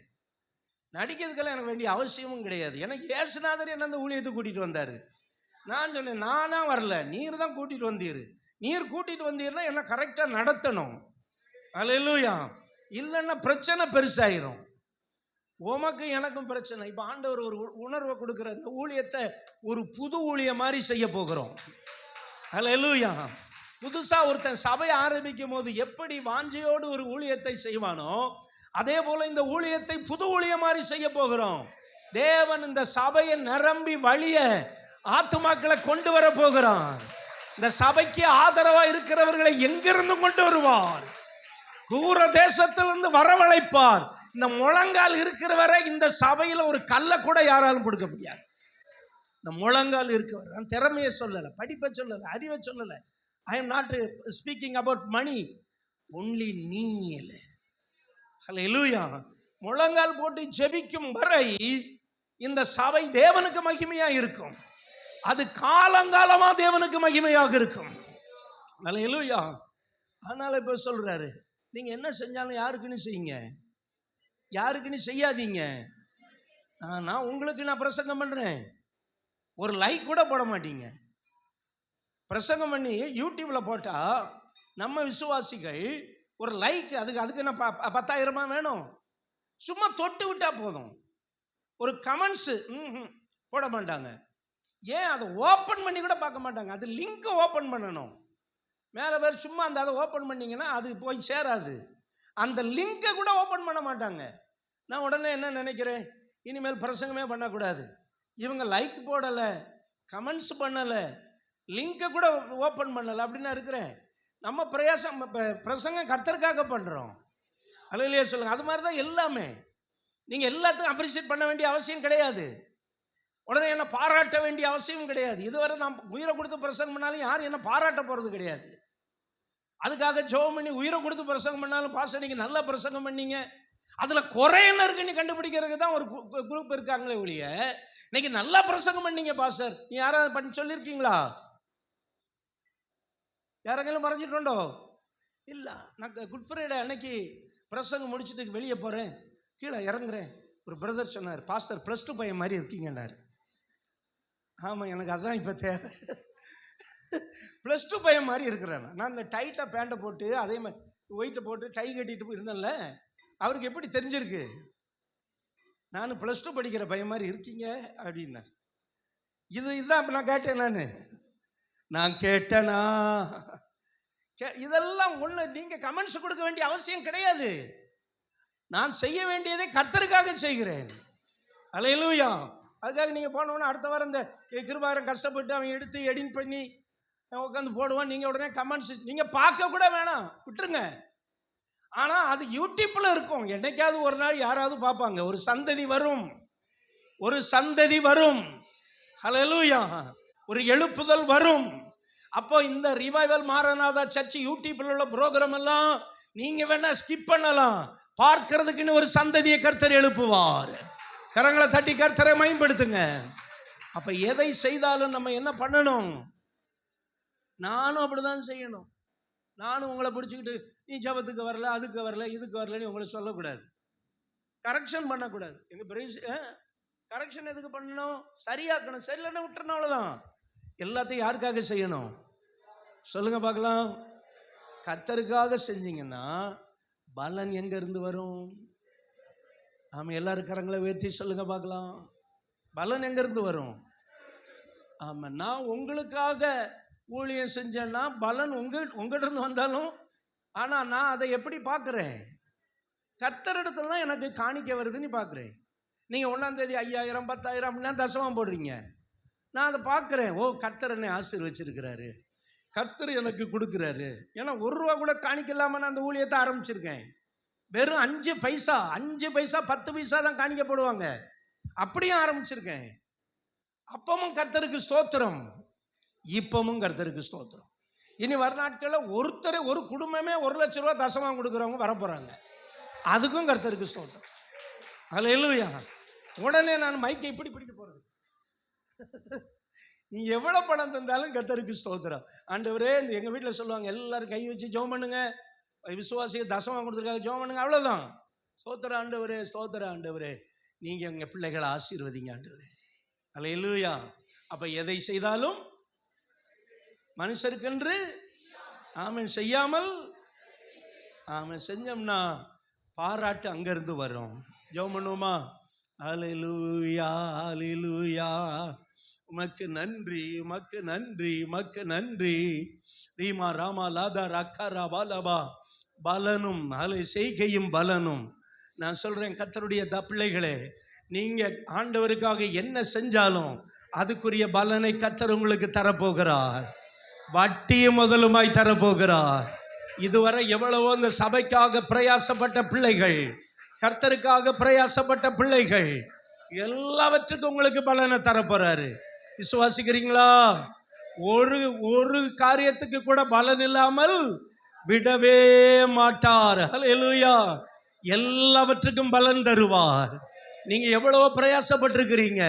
நடிக்கிறதுக்கெல்லாம் எனக்கு வேண்டிய அவசியமும் கிடையாது. எனக்கு ஏசுநாதர் என்ன அந்த ஊழியத்தை கூட்டிகிட்டு வந்தார். நான் சொன்னேன், நானா வரல, நீர் தான் கூட்டிகிட்டு வந்தீர். நீர் கூட்டிகிட்டு வந்தீர்னா என்ன கரெக்டாக நடத்தணும். அல்லேலூயா. இல்லைன்னா பிரச்சனை பெருசாயிரும். உமக்கு எனக்கும் பிரச்சனை. இப்போ ஆண்டவர் ஒரு உணர்வை கொடுக்குற இந்த ஊழியத்தை ஒரு புது ஊழியம் மாதிரி செய்ய போகிறோம். அல்லேலூயா. புதுசா ஒருத்தன் சபையை ஆரம்பிக்கும் போது எப்படி வாஞ்சையோடு ஒரு ஊழியத்தை செய்வானோ, அதே போல இந்த ஊழியத்தை புது ஊழியம் மாதிரி செய்ய போகிறோம். தேவன் இந்த சபையை நிரம்பி வழிய ஆத்துமாக்களை கொண்டு வர போகிறான். இந்த சபைக்கு ஆதரவா இருக்கிறவர்களை எங்கிருந்து கொண்டு வருவார்? தூர தேசத்திலிருந்து வரவழைப்பார். இந்த முழங்கால் இருக்கிறவரை இந்த சபையில ஒரு கல்லை கூட யாராலும் கொடுக்க முடியாது. இந்த முழங்கால் இருக்கிறவர். நான் திறமையை சொல்லலை, படிப்பை சொல்லலை, அறிவை சொல்லலை. I am not speaking about money, only நீல. ஹல்லேலூயா. முழங்கால் போட்டு ஜெபிக்கும் வரை இந்த சபை தேவனுக்கு மகிமையா இருக்கும். அது காலங்காலமா தேவனுக்கு மகிமையாக இருக்கும். ஹல்லேலூயா. அதனால இப்ப சொல்றாரு, நீங்க என்ன செஞ்சாலும் யாருக்குன்னு செய்யுங்க, யாருக்குன்னு செய்யாதீங்க. நான் உங்களுக்கு நான் பிரசங்கம் பண்றேன், ஒரு லைக் கூட போட மாட்டீங்க. பிரசங்கம் பண்ணி யூடியூப்ல போட்டா நம்ம விசுவாசிகள் ஒரு லைக், அதுக்கு என்ன 10,000 வேணும்? சும்மா தொட்டு விட்டா போதும். ஒரு கமெண்ட்ஸ் போட மாட்டாங்க. ஏன்? அதை ஓப்பன் பண்ணி கூட பார்க்க மாட்டாங்க. அது லிங்கை ஓப்பன் பண்ணணும். மேலே பேர் சும்மா அதை ஓப்பன் பண்ணிங்கன்னா அது போய் சேராது. அந்த லிங்கை கூட ஓப்பன் பண்ண மாட்டாங்க. நான் உடனே என்ன நினைக்கிறேன், இனிமேல் பிரசங்கமே பண்ணக்கூடாது. இவங்க லைக் போடலை, கமெண்ட்ஸ் பண்ணலை, லிங்கை கூட ஓப்பன் பண்ணலை அப்படின்னா இருக்கிறேன். நம்ம பிரசங்கம் கர்த்தருக்காக பண்ணுறோம். அல்லேலூயா சொல்லுங்க. அது மாதிரி தான் எல்லாமே. நீங்கள் எல்லாத்துக்கும் அப்ரிஷியேட் பண்ண வேண்டிய அவசியம் கிடையாது. உடனே என்ன பாராட்ட வேண்டிய அவசியம் கிடையாது. இதுவரை நான் உயிரை கொடுத்து பிரசங்கம் பண்ணாலும் யாரும் என்ன பாராட்ட போகிறது கிடையாது. அதுக்காக ஜெபம் பண்ணி உயிரை கொடுத்து பிரசங்கம் பண்ணாலும், பாஸ்டர் நீங்கள் நல்லா பிரசங்கம் பண்ணீங்க, அதில் குறை என்ன இருக்குன்னு கண்டுபிடிக்கிறதுக்கு தான் ஒரு குரூப் இருக்காங்களே ஒழிய, இன்னைக்கு நல்லா பிரசங்கம் பண்ணீங்க பாஸ்டர், நீ யாராவது பண்ணி சொல்லியிருக்கீங்களா? யாரெങ്കിലും மறைஞ்சிட்டோண்டோ? இல்லை. நான் குட் ஃப்ரைடே அன்னைக்கு பிரசங்கம் முடிச்சுட்டு வெளியே போகிறேன், கீழே இறங்குறேன். ஒரு பிரதர் சொன்னார், பாஸ்டர் +2 பையன் மாதிரி இருக்கீங்கன்னார். ஆமாம், எனக்கு அதுதான் இப்போ தேவை. +2 பையன் மாதிரி இருக்கிறேன். நான் இந்த டைட்டாக பேண்ட்டை போட்டு அதே மாதிரி ஒயிட்டை போட்டு டை கட்டிட்டு இருந்தேன்ல, அவருக்கு எப்படி தெரிஞ்சிருக்கு நான் +2 படிக்கிற பையன் மாதிரி இருக்கீங்க அப்படின்னார். இதுதான் இப்போ நான் கேட்டேன். நான் கேட்டேனா? இதெல்லாம் ஒன்று. நீங்கள் கமெண்ட்ஸ் கொடுக்க வேண்டிய அவசியம் கிடையாது. நான் செய்ய வேண்டியதை கர்த்தருக்காக செய்கிறேன். அல்லேலூயா. அதுக்காக நீங்கள் போனோன்னா அடுத்த வாரம் இந்த கிருபாகரன் கஷ்டப்பட்டு அவன் எடுத்து எடிட் பண்ணி உட்காந்து போடுவான். நீங்கள் உடனே கமெண்ட்ஸ் நீங்கள் பார்க்க கூட வேணாம், விட்டுருங்க. ஆனால் அது யூடியூப்பில் இருக்கும். என்னைக்காவது ஒரு நாள் யாராவது பார்ப்பாங்க. ஒரு சந்ததி வரும், ஒரு சந்ததி வரும். ஹல்லேலூயா. ஒரு எழுப்புதல் வரும். அப்போ இந்த ரிவைவல் மாரநாதா சர்ச் யூடியூப்ல உள்ள ப்ரோக்ராம் எல்லாம் நீங்க வேணா ஸ்கிப் பண்ணலாம். பார்க்கிறதுக்குன்னு ஒரு சந்ததியை கர்த்தர் எழுப்புவார். கரங்களை தட்டி கர்த்தரை மேம்படுத்துங்க. அப்ப எதை செய்தாலும் நம்ம என்ன பண்ணணும்? நானும் அப்படிதான் செய்யணும். நானும் உங்களை பிடிச்சிக்கிட்டு நீ ஜபத்துக்கு வரல, அதுக்கு வரல, இதுக்கு வரலன்னு உங்களை சொல்லக்கூடாது. கரெக்ஷன் பண்ணக்கூடாது. எங்க பெரிய கரெக்ஷன் எதுக்கு பண்ணணும்? சரியாக்கணும். சரியில்லைன்னா விட்டுறணும், அவ்வளோதான். எல்லாத்தையும் யாருக்காக செய்யணும் சொல்லுங்க பார்க்கலாம்? கர்த்தருக்காக செஞ்சீங்கன்னா பலன் எங்க இருந்து வரும்? நாம எல்லாரும் கரங்களை உயர்த்தி சொல்லுங்க பார்க்கலாம். பலன் எங்க இருந்து வரும்? ஆமா, நான் உங்களுக்காக ஊழியம் செஞ்சேன்னா பலன் உங்ககிட்ட இருந்து வந்தாலும், ஆனா நான் அதை எப்படி பார்க்கிறேன்? கர்த்தரிடத்துல தான் எனக்கு காணிக்க வருதுன்னு பார்க்கிறேன். நீங்க 1ஆம் தேதி 5,000 10,000 அப்படின்னா தசமம் போடுறீங்க. நான் அதை பார்க்குறேன். ஓ, கர்த்தர் என்னை ஆசீர்வச்சிருக்கிறாரு, கர்த்தர் எனக்கு கொடுக்குறாரு. ஏன்னா 1 ரூபா கூட காணிக்கலாம நான் அந்த ஊழியத்தை ஆரம்பிச்சிருக்கேன். வெறும் 5 பைசா 10 பைசா தான் காணிக்க போடுவாங்க. அப்படியும் ஆரம்பிச்சிருக்கேன். அப்பமும் கர்த்தருக்கு ஸ்தோத்திரம், இப்பமும் கர்த்தருக்கு ஸ்தோத்திரம். இனி வர நாட்களில் ஒரு குடும்பமே 1 லட்ச ரூபா தசமாக கொடுக்குறவங்க வரப்போறாங்க. அதுக்கும் கர்த்தருக்கு ஸ்தோத்திரம். அல்லேலூயா. உடனே நான் மைக்கை இப்படி பிடிக்க போறது. நீ எவ்வளவு பணம் தந்தாலும் கர்த்தருக்கு ஸ்தோத்திரம். ஆண்டவரே, எங்க வீட்டில் சொல்லுவாங்க, எல்லாரும் கை வச்சு ஜெபம் பண்ணுங்க, விசுவாசிகள் தசமாக கொடுத்துருக்காங்க, ஜெபம் பண்ணுங்க, அவ்வளவுதான். ஸ்தோத்திரம் ஆண்டவரே, ஸ்தோத்திரம் ஆண்டவரே, நீங்க எங்க பிள்ளைகளை ஆசீர்வதிங்க ஆண்டவரே. அல்லேலூயா. அப்ப எதை செய்தாலும் மனுஷருக்கென்று ஆமென் செய்யாமல் ஆமென் செஞ்சோம்னா பாராட்டு அங்கிருந்து வரும். ஜெபம் பண்ணுவோமா? அல்லேலூயா, அல்லேலூயா, உமக்கு நன்றி, உமக்கு நன்றி, உமக்கு நன்றி. ரீமா ராமா லாதா ரக்கரா பாலபா, பலனும் செய்கையும் பலனும். நான் சொல்றேன், கர்த்தருடைய பிள்ளைகளே, நீங்க ஆண்டவருக்காக என்ன செஞ்சாலும் அதுக்குரிய பலனை கர்த்தர் உங்களுக்கு தரப்போகிறார். வட்டியும் முதலுமாய் தரப்போகிறார். இதுவரை எவ்வளவோ இந்த சபைக்காக பிரயாசப்பட்ட பிள்ளைகள், கர்த்தருக்காக பிரயாசப்பட்ட பிள்ளைகள், எல்லாவற்றுக்கும் உங்களுக்கு பலனை தரப்போறாரு. விசுவாசிக்கிறீங்களா? ஒரு காரியத்துக்கு கூட பலன் இல்லாமல் விடவே மாட்டார். அல்லேலூயா. எல்லாவற்றுக்கும் பலன் தருவார். நீங்க எவ்வளவோ பிரயாசப்பட்டிருக்கிறீங்க.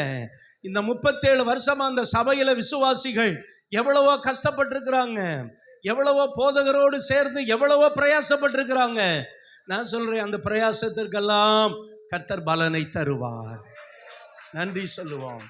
இந்த 37 வருஷமா அந்த சபையில விசுவாசிகள் எவ்வளவோ கஷ்டப்பட்டிருக்கிறாங்க, எவ்வளவோ போதகரோடு சேர்ந்து எவ்வளவோ பிரயாசப்பட்டிருக்கிறாங்க. நான் சொல்றேன், அந்த பிரயாசத்திற்கெல்லாம் கர்த்தர் பலனை தருவார். நன்றி சொல்லுவோம்.